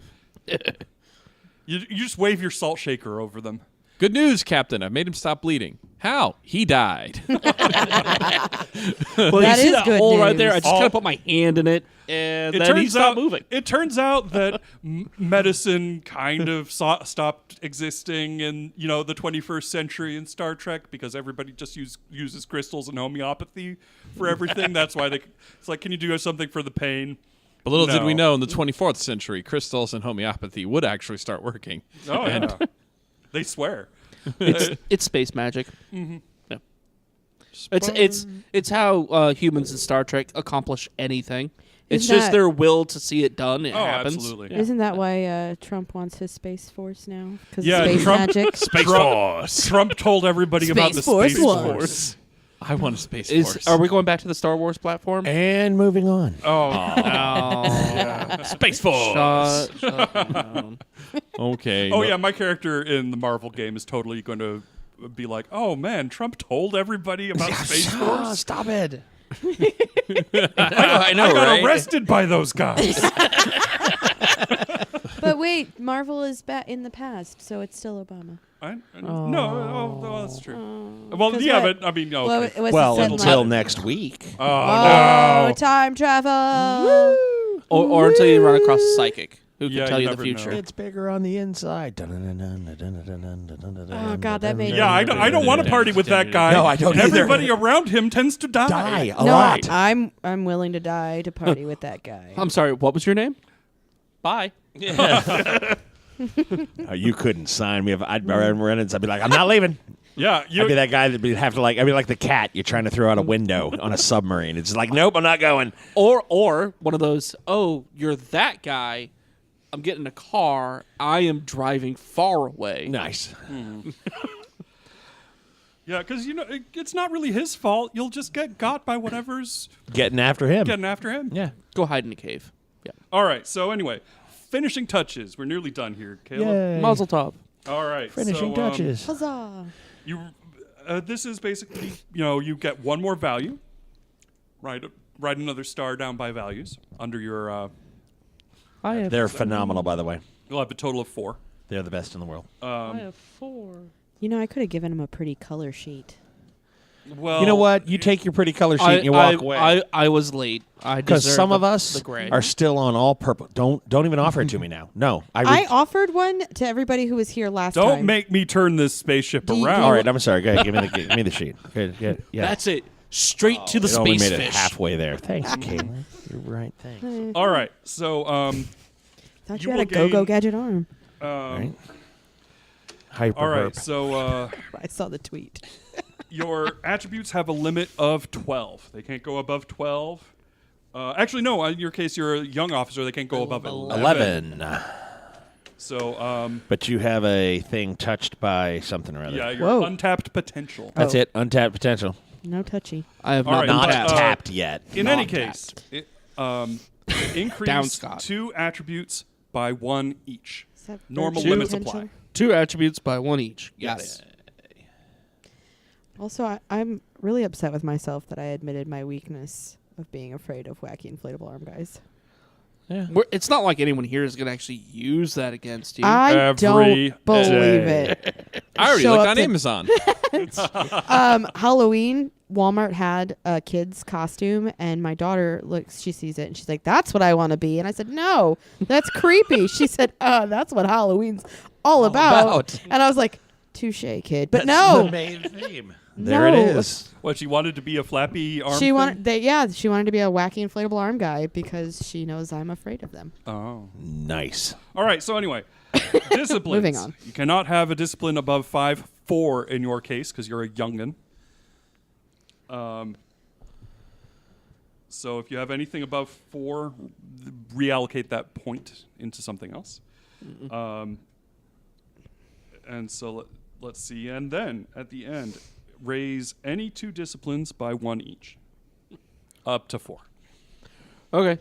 You just wave your salt shaker over them. Good news, Captain. I've made him stop bleeding. How? He died. Well, That you see is that good hole right there? I news. just kind of put my hand in it, and then he stopped moving. It turns out that medicine kind of stopped existing in the 21st century in Star Trek because everybody just uses crystals and homeopathy for everything. That's why it's like, can you do something for the pain? But little did we No. know, in the 24th century, crystals and homeopathy would actually start working. Oh yeah, they swear. It's space magic. Mm-hmm. Yeah. It's how humans in Star Trek accomplish anything. It's Isn't just that- their will to see it done. It Oh, happens. absolutely. Yeah. Isn't that why Trump wants his space force now? Because Yeah, of space Trump- magic. Space Force. Trump told everybody about the Space Force Space won. Force. I want a space force. Are we going back to the Star Wars platform? And moving on. Oh, Space Force. Shut down. Okay. oh yeah, my character in the Marvel game is totally going to be like, oh man, Trump told everybody about Space Force. Stop it. I know, I got right? arrested by those guys. But wait, Marvel is in the past, so it's still Obama. No, that's true. Well, 'Cause yeah, what- but I mean, okay. Well, was Well, it set in until like- next week. Oh, time travel. Or until you run across a psychic who Yeah, can tell you you the never future. know. It's bigger on the inside. Oh, God, that made Yeah, I don't want to party with that guy. No, I don't either. Everybody around him tends to die. Die a No, lot. I'm willing to die to party with that guy. I'm sorry, what was your name? Bye. You couldn't sign me if I'd run in. I'd be like, I'm not leaving. Yeah, I'd be that guy that'd have to like. I'd be like the cat you're trying to throw out a window on a submarine. It's like, nope, I'm not going. Or one of those, oh, you're that guy. I'm getting in a car. I am driving far away. Nice. yeah, because it's not really his fault. You'll just get got by whatever's Getting after him. getting after him. Yeah. Go hide in a cave. Yeah. All right. So anyway, finishing touches. We're nearly done here, Caleb. Yay. Mazel tov. All right. Finishing so, touches. Huzzah. This is basically, you get one more value. Write another star down by values under your. I have They're phenomenal, by the way. You'll have a total of 4. They're the best in the world. I have 4. You know, I could have given him a pretty color sheet. Well, You know what? You take your pretty color sheet and you walk away. I was late. I Because deserve some of the us gray. are still on all purple. Don't even offer it to me now. No, I offered one to everybody who was here last Don't time. make me turn this spaceship Do you- around. do all right, I'm sorry. Go ahead, give me the sheet. Good, yeah. That's it. Straight to the It only space made it fish. halfway there. Thanks, Caitlin. You're right. Thanks. All right. So, Thought you you had will a go-go gain- gadget arm. Right. Hyper. all right. So, I saw the tweet. your attributes have a limit of 12. They can't go above 12. Actually, no. In your case, you're a young officer. They can't go above 11. So, But you have a thing touched by something or other. yeah, your Whoa. untapped potential. That's it. Untapped potential. No touchy. I have All not right, been Not but, tapped yet. In Not any tapped. case, increase Down, Scott. 2 attributes by 1 each. Is that Normal virtue limits potential? apply. 2 attributes by 1 each. Got Yes. it. Also, I'm really upset with myself that I admitted my weakness of being afraid of wacky inflatable arm guys. It's not like anyone here is going to actually use that against you. I Every don't believe day. it. I already Show looked up on to- Amazon. Halloween, Walmart had a kid's costume, and my daughter looks. She sees it, and she's like, "That's what I want to be." And I said, "No, that's creepy." She said, "That's what Halloween's all about." And I was like, "Touche, kid." But no, the main theme. There it No. is. What, she wanted to be a flappy arm she thing? wanted. She wanted to be a wacky inflatable arm guy because she knows I'm afraid of them. Oh. Nice. All right, so anyway, disciplines. Moving on. You cannot have a discipline above 4 in your case because you're a youngin. So if you have anything above 4, reallocate that point into something else. And so let's see. And then at the end, raise any 2 disciplines by 1 each, up to 4. Okay.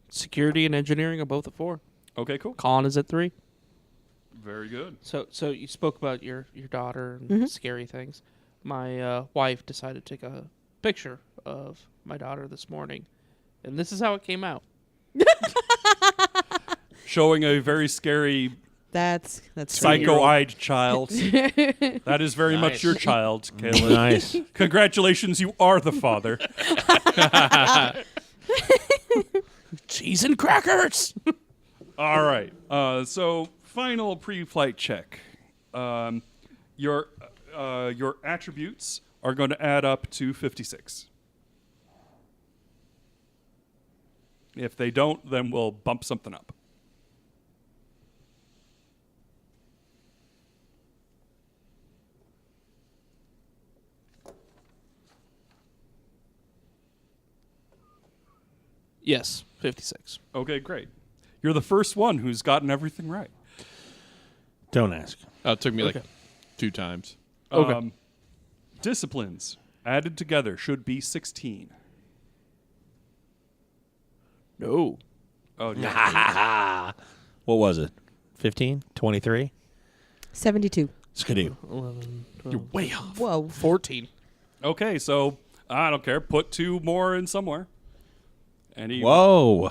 Security and engineering are both at 4. Okay, cool. Con is at 3. Very good. So you spoke about your daughter and scary things. My wife decided to take a picture of my daughter this morning, and this is how it came out. Showing a very scary That's psycho-eyed child. That is very much your child, Caleb. Nice. Congratulations, you are the father. Cheese and crackers. All right. So final pre-flight check. Your attributes are going to add up to 56. If they don't, then we'll bump something up. Yes, 56. Okay, great. You're the first one who's gotten everything right. Don't ask. Oh, it took me like 2 times. Okay. Disciplines added together should be 16. No. Oh, yeah. What was it? 15? 23? 72. Skidoo. 11, 12, You're way off. Whoa. 14. Okay, so I don't care. Put 2 more in somewhere. Whoa.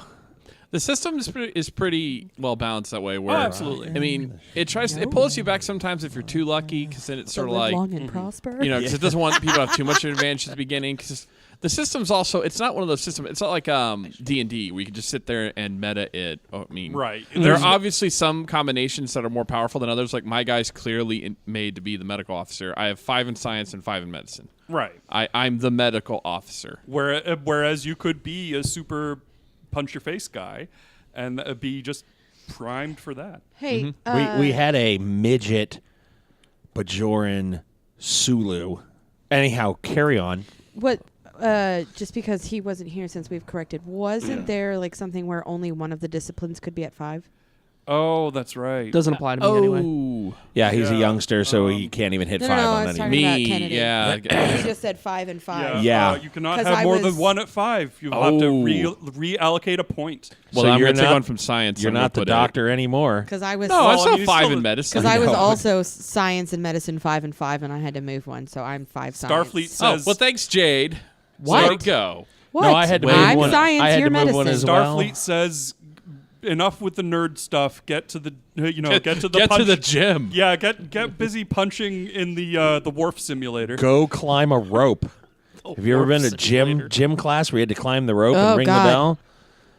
The system is pretty well balanced that way. Where absolutely. I mean, it pulls you back sometimes if you're too lucky, because then it's sort of Live like, long and prosper. you know, because it doesn't want people to have too much of an advantage at the beginning. Because the system's also, it's not one of those systems. It's not like D&D where you can just sit there and meta it. I mean, Right. There are obviously some combinations that are more powerful than others. Like my guy's clearly made to be the medical officer. I have 5 in science and 5 in medicine. Right. I'm the medical officer. Whereas you could be a super punch your face guy and be just primed for that. Hey, We had a midget Bajoran Sulu. Anyhow, carry on. what? Just because he wasn't here since we've corrected, wasn't there like something where only one of the disciplines could be at 5? Oh, that's right. Doesn't apply to me anyway. Yeah, he's a Yeah. youngster, so he can't even hit No, 5 no, I on was any. talking about Me, Kennedy. yeah. You just said 5 and 5. Yeah. You cannot 'Cause have I more was- than 1 at 5. You have to Oh. reallocate a point. Well, So I'm you're going to take not- one from science. You're I'm gonna not the put it- doctor anymore. Because I was. No, I still you have 5 still- in medicine. Because I was know. also science and medicine 5 and 5, and I had to move one, so I'm 5 science. Starfleet Oh, says well, thanks, Jade. What? Way to go. What? No, I had to move I'm one- science, I had you're to move medicine. one as well. Starfleet says enough with the nerd stuff. Get to the get to the Get punch. to the gym. Yeah, get busy punching in the wharf simulator. Go climb a rope. Have you ever been to simulator. gym class where you had to climb the rope Oh, and ring God. the bell?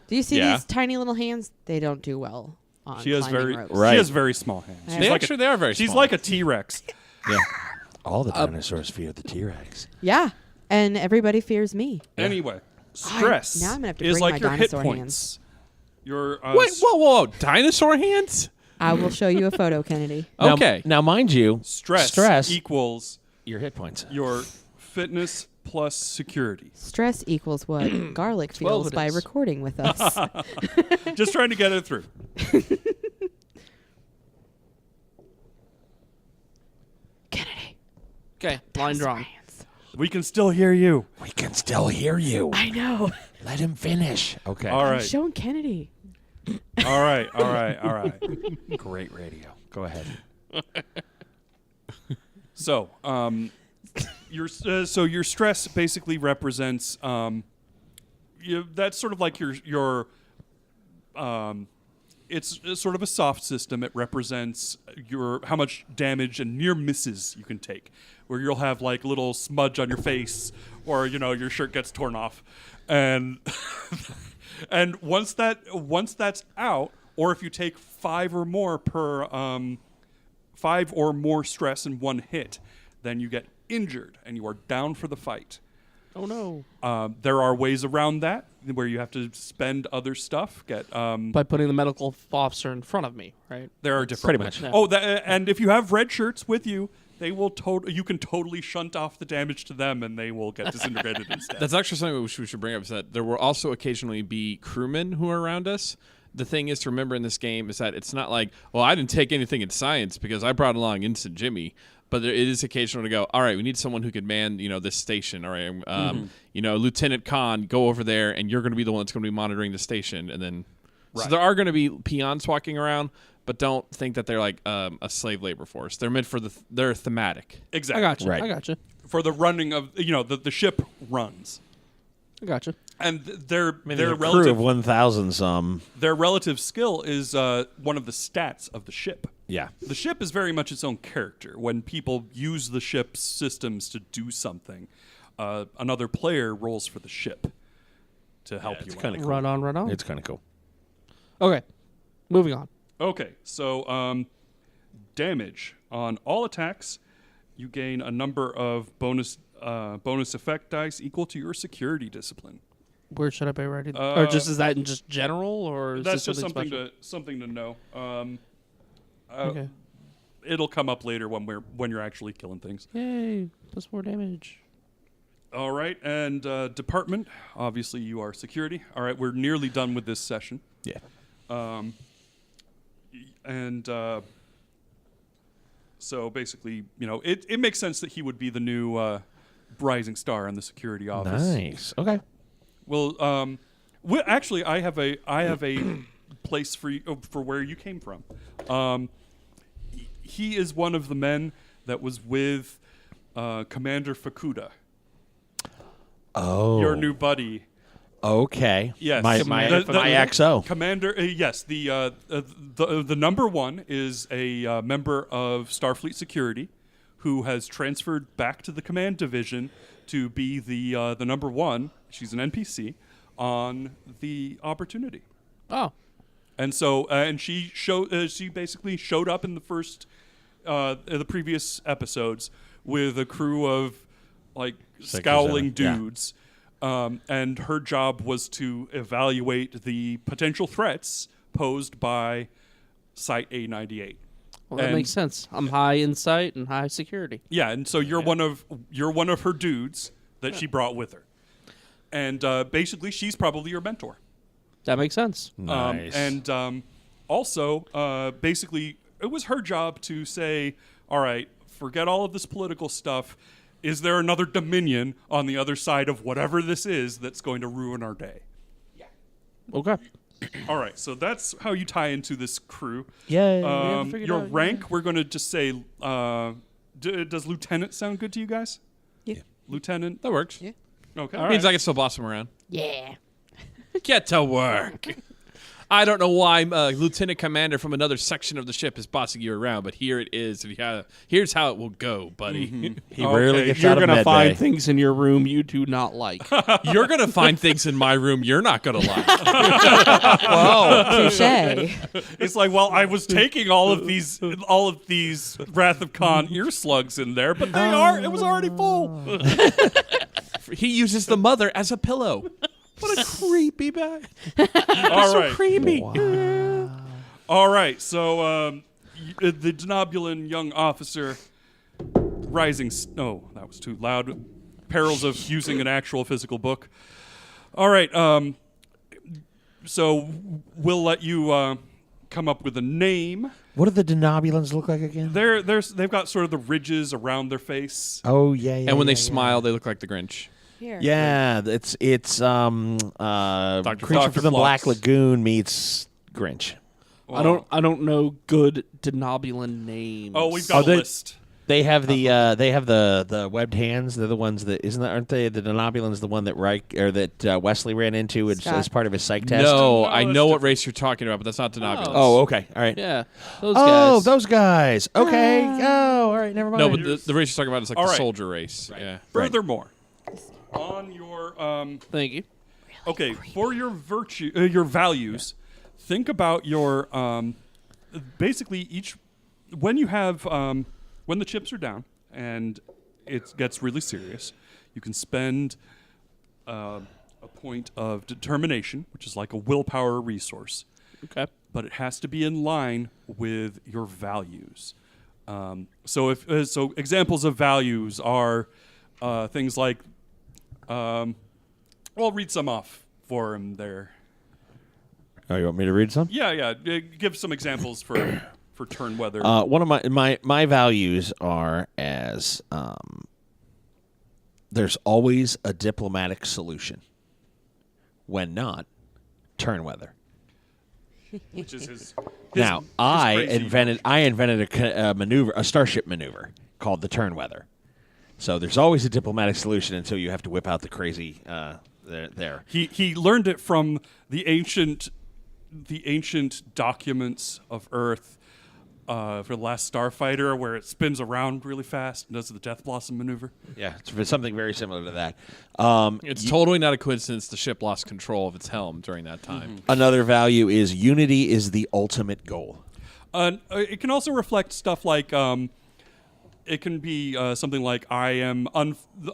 Do you see Yeah. these tiny little hands? They don't do well on She has climbing very ropes. Right. she has very small hands. They She's They like actually they are very she's small. like a T-Rex. Yeah. All the dinosaurs fear the T-Rex. Yeah, and everybody fears me. Anyway, stress now I'm gonna have to is bring like my your hit dinosaur points. hands. Your Wait, whoa. Dinosaur hands? I will show you a photo, Kennedy. Okay. Now, mind you, stress equals your hit points. your fitness plus security. Stress equals what garlic 12 feels it by is. recording with us. Just trying to get it through. Kennedy. Okay, line drawn. We can still hear you. We can still hear you. I know. Let him finish. Okay. All I'm right. showing Kennedy. All right. Great radio. Go ahead. So, your stress basically represents that's sort of like your it's sort of a soft system. It represents how much damage and near misses you can take, where you'll have like a little smudge on your face, or your shirt gets torn off, and and once that's out, or if you take 5 or more stress in one hit, then you get injured and you are down for the fight. Oh no! There are ways around that where you have to spend other stuff. By putting the medical officer in front of me, right? There are different pretty ways. much. Yeah. Oh, and if you have red shirts with you, they will you can totally shunt off the damage to them, and they will get disintegrated instead. That's actually something we should bring up, is that there will also occasionally be crewmen who are around us. The thing is to remember in this game is that it's not like, well, I didn't take anything in science because I brought along Instant Jimmy. But it is occasional to go, all right, we need someone who can man, this station. All right, Lieutenant Khan, go over there, and you're going to be the one that's going to be monitoring the station. And then, so there are going to be peons walking around, but don't think that they're like a slave labor force. They're meant for they're thematic. Exactly. I got you. Right. I got you. For the running of the ship runs, I got you. and their There's a crew relative of 1,000 some. their relative skill is one of the stats of the ship. Yeah. The ship is very much its own character. When people use the ship's systems to do something, another player rolls for the ship to help you. it's kinda out. cool. Right on. It's kind of cool. Okay, moving on. Okay, so damage on all attacks. You gain a number of bonus effect dice equal to your security discipline. Where should I be writing? Or just is that in just general, or is That's this just special? something to know. Okay. It'll come up later when you're actually killing things. Yay! Plus 4 damage. All right, and department. Obviously, you are security. All right, we're nearly done with this session, Yeah. and so basically, it makes sense that he would be the new rising star in the security office. Nice. Okay. Well, actually, I have a place for you, for where you came from. he is one of the men that was with Commander Fukuda. Oh. Your new buddy. Okay. Yes. My XO. Commander, yes. The number one is a member of Starfleet Security who has transferred back to the command division to be the number one. She's an NPC on the Opportunity. Oh. And so, and she basically showed up in the previous episodes with a crew of like scowling dudes. And her job was to evaluate the potential threats posed by Site A98. Well, that makes sense. I'm high insight and high security. Yeah, and so you're one of her dudes that she brought with her, and basically she's probably your mentor. That makes sense. Nice. Also, basically, it was her job to say, all right, forget all of this political stuff. Is there another Dominion on the other side of whatever this is that's going to ruin our day? Yeah. Okay. All right, so that's how you tie into this crew. Yeah. Your rank, we're going to just say, does Lieutenant sound good to you guys? Yeah. Lieutenant? That works. Yeah. Okay. All right. Means I can still boss him around. Yeah. Get to work. I don't know why Lieutenant Commander from another section of the ship is bossing you around, but here it is. Here's how it will go, buddy. He rarely gets You're out of gonna med find bay. things in your room you do not like. You're going to find things in my room you're not going to like. Whoa. Touche. It's like, well, I was taking all of these Wrath of Khan ear slugs in there, but it was already full. He uses the mother as a pillow. What a creepy bag. All right. Creepy. All right. So the Denobulan young officer, rising. No, that was too loud. Perils of using an actual physical book. All right. So we'll let you come up with a name. What do the Denobulans look like again? They've got sort of the ridges around their face. Oh yeah. And when they smile, they look like the Grinch. Here. Yeah, it's Creature Dr. from the Black Phlox. Lagoon meets Grinch. I don't know good Denobulan names. Oh, we've got a list. They have the webbed hands. They're the ones that aren't they? The Denobulans, the one that Wesley ran into as part of his psych test. No, No, I that's know what different. race you're talking about, but that's not Denobulans. Oh, okay, all right. Yeah, those Oh, guys. those guys. Okay. Oh, all right. Never mind. No, but the race you're talking about is like All the right. soldier race. Yeah. Furthermore, on your Thank you. okay, for your your values, think about your basically when you have when the chips are down and it gets really serious, you can spend a point of determination, which is like a willpower resource, Okay. but it has to be in line with your values. So examples of values are things like I'll read some off for him there. Oh, you want me to read some? Yeah. Give some examples for turn weather. One of my values are as there's always a diplomatic solution. When not, turn weather. which is his Now, his I crazy invented a maneuver, a starship maneuver called the turn weather. So there's always a diplomatic solution until you have to whip out the crazy there. He learned it from the ancient documents of Earth for the last Starfighter, where it spins around really fast and does the Death Blossom maneuver. Yeah, it's something very similar to that. It's totally not a coincidence the ship lost control of its helm during that time. Another value is unity is the ultimate goal. It can also reflect stuff like it can be something like I am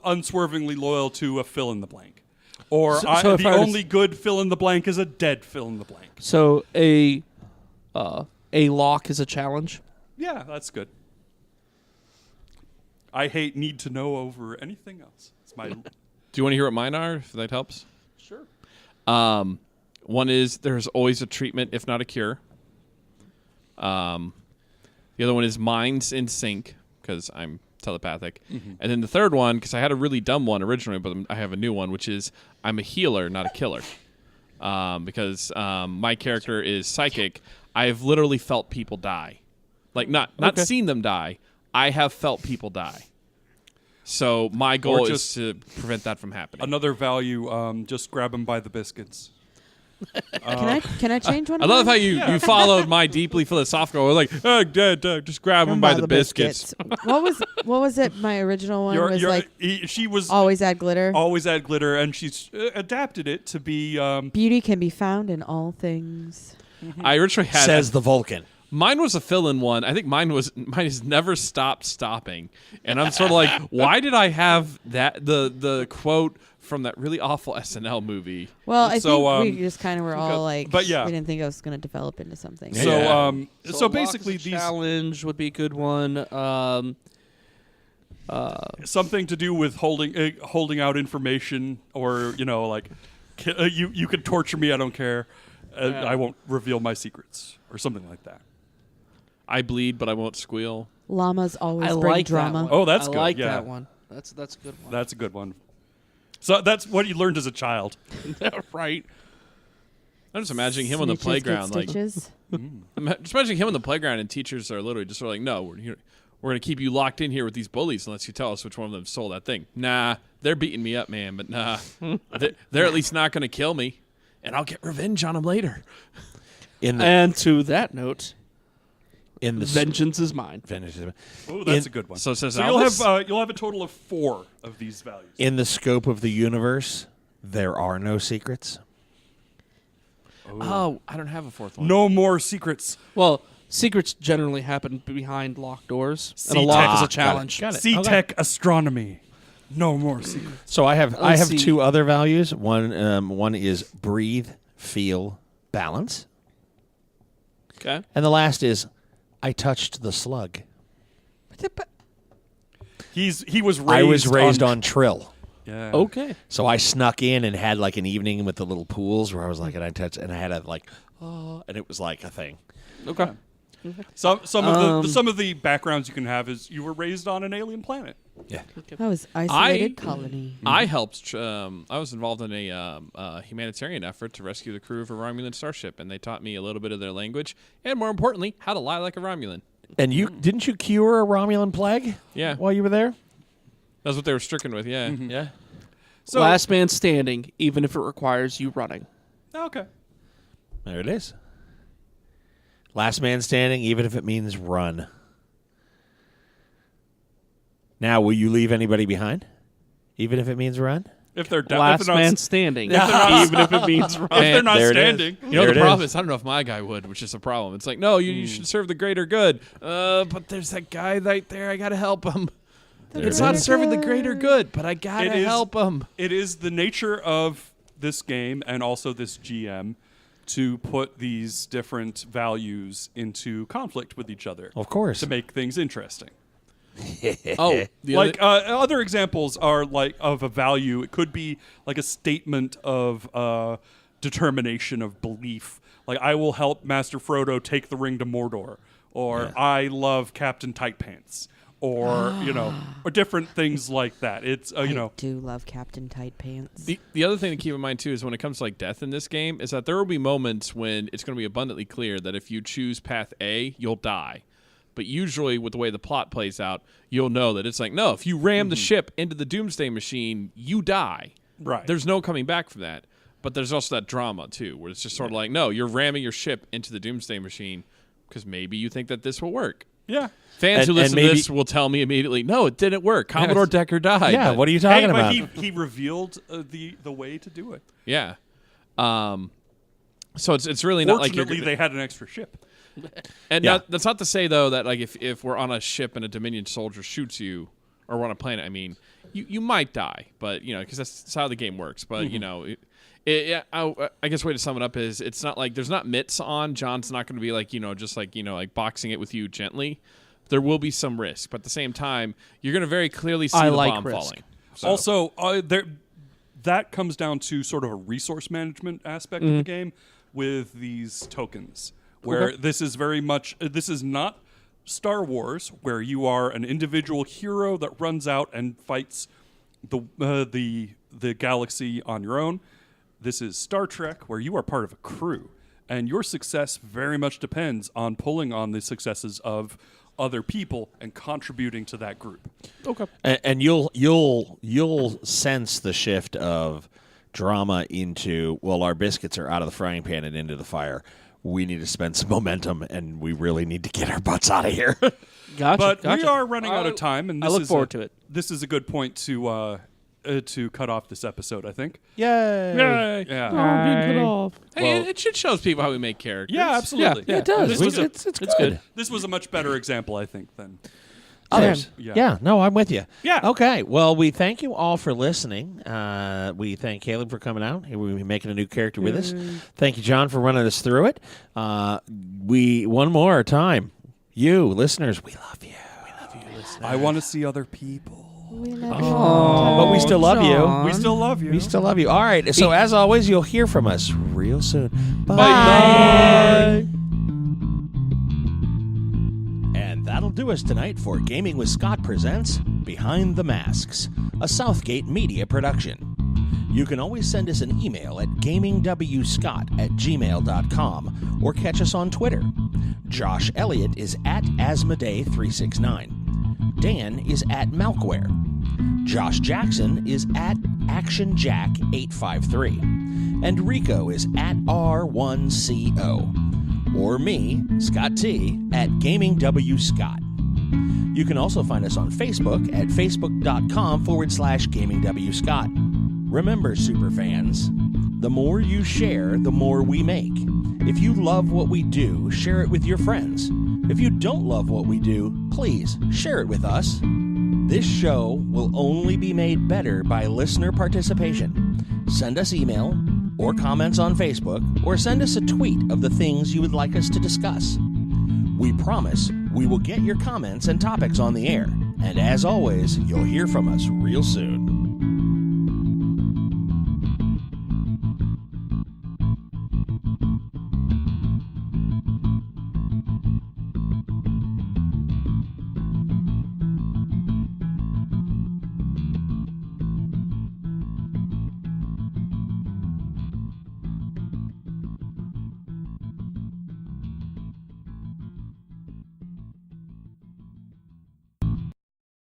unswervingly loyal to a fill in the blank, or So if the I was- only good fill in the blank is a dead fill in the blank. So a lock is a challenge. Yeah, that's good. I hate need to know over anything else. It's my Do you want to hear what mine are, if that helps? sure. One is there's always a treatment, if not a cure. The other one is minds in sync, because I'm telepathic. And then the third one, because I had a really dumb one originally, but I have a new one, which is I'm a healer, not a killer. Because my character is psychic. I've literally felt people die. Like not seen them die. I have felt people die. So my goal is to prevent that from happening. Another value, just grab them by the biscuits. Can I change one? I love how you followed my deeply philosophical. We're like, just grab them by the biscuits. What was it? My original one was she was always add glitter. Always add glitter, and she's adapted it to be. Beauty can be found in all things. I originally had Says the Vulcan. Mine was a fill-in one. I think mine has never stopped stopping, and I'm sort of like, why did I have that the quote from that really awful SNL movie? Well, I think we just kind of were all like, but yeah, we didn't think it was going to develop into something. So basically, these challenge would be a good one. Something to do with holding out information, or you could torture me. I don't care. I won't reveal my secrets, or something like that. I bleed, but I won't squeal. Llamas always bring drama. Oh, that's good. I like yeah. that one. That's a good one. That's a good one. So that's what you learned as a child, right? I'm just imagining him on the playground, like just imagining him on the playground, and teachers are literally just sort of like, "No, we're going to keep you locked in here with these bullies unless you tell us which one of them stole that thing." Nah, they're beating me up, man, but nah, they're at least not going to kill me, and I'll get revenge on them later. And to that note. Vengeance is mine. Oh, that's a good one. So says you'll have a total of 4 of these values. In the scope of the universe, there are no secrets. Oh, I don't have a 4th one. No more secrets. Well, secrets generally happen behind locked doors, and a lock is a challenge. Got it. C-Tech astronomy. No more secrets. So I have 2 other values. One is breathe, feel, balance. Okay. And the last is I touched the slug. He was raised. I was raised on Trill. Yeah. Okay. So I snuck in and had like an evening with the little pools where I was like, and I touched, and I had a like, and it was like a thing. Okay. Some of the backgrounds you can have is you were raised on an alien planet. Yeah. That was isolated colony. I helped. I was involved in a humanitarian effort to rescue the crew of a Romulan starship, and they taught me a little bit of their language, and more importantly, how to lie like a Romulan. And didn't you cure a Romulan plague? Yeah. While you were there? That's what they were stricken with. Yeah. Mm-hmm. Yeah. So last man standing, even if it requires you running. Okay. There it is. Last man standing, even if it means run. Now, will you leave anybody behind? Even if it means run? If they're last man standing, even if it means run. If they're not standing. You know, the problem is, I don't know if my guy would, which is a problem. It's like, no, you should serve the greater good. But there's that guy right there. I got to help him. It's not serving the greater good, but I got to help him. It is the nature of this game and also this GM to put these different values into conflict with each other. Of course. To make things interesting. Other examples are like of a value. It could be like a statement of determination of belief. Like, I will help Master Frodo take the ring to Mordor, or I love Captain Tight Pants, or or different things like that. It's I do love Captain Tight Pants. The other thing to keep in mind too is when it comes to like death in this game is that there will be moments when it's going to be abundantly clear that if you choose path A, you'll die. But usually with the way the plot plays out, you'll know that it's like, no, if you ram the ship into the Doomsday Machine, you die. Right. There's no coming back from that. But there's also that drama too, where it's just sort of like, no, you're ramming your ship into the Doomsday Machine because maybe you think that this will work. Yeah. Fans who listen to this will tell me immediately, no, it didn't work. Commodore Decker died. Yeah, what are you talking about? But he revealed the way to do it. Yeah. So it's really not like Fortunately, they had an extra ship. And that's not to say though that like if we're on a ship and a Dominion soldier shoots you, or we're on a planet, I mean, you might die, but because that's how the game works. But I guess way to sum it up is it's not like there's not mitts on. John's not going to be like just like like boxing it with you gently. There will be some risk, but at the same time, you're going to very clearly see the bomb falling. So. Also, that comes down to sort of a resource management aspect of the game with these tokens, where this is very much this is not Star Wars, where you are an individual hero that runs out and fights the galaxy on your own. This is Star Trek, where you are part of a crew, And your success very much depends on pulling on the successes of other people and contributing to that group. Okay. And you'll sense the shift of drama into, well, our biscuits are out of the frying pan and into the fire. We need to spend some momentum, and we really need to get our butts out of here. Gotcha. But gotcha. we are running out of time, and I this look is forward to it. This is a good point to cut off this episode, I think. Yay! Yay. Yeah. Oh, being cut off. Hey, it should show people how we make characters. Yeah, absolutely. Yeah, It does. This was a- It's It's good. This was a much better example, I think, than Others. Yeah. Yeah, no, I'm with you. Yeah. Okay, well, we thank you all for listening. We thank Caleb for coming out. We'll be making a new character with us. Thank you, John, for running us through it. One more time. You, listeners, we love you. We love you, listeners. I want to see other people. We love But we still love you. We still love you. We still love you. All right, so as always, you'll hear from us real soon. Bye. Bye. And that'll do us tonight for Gaming with Scott presents Behind the Masks, a Southgate media production. You can always send us an email at gamingwscott@gmail.com or catch us on Twitter. Josh Elliott is at Asmodee369. Dan is at Malkware. Josh Jackson is at ActionJack853. And Rico is at R1CO. Or me, Scott T, at GamingWScott. You can also find us on Facebook at facebook.com/GamingWScott. Remember, superfans, the more you share, the more we make. If you love what we do, share it with your friends. If you don't love what we do, please share it with us. This show will only be made better by listener participation. Send us email or comments on Facebook, or send us a tweet of the things you would like us to discuss. We promise we will get your comments and topics on the air. And as always, you'll hear from us real soon.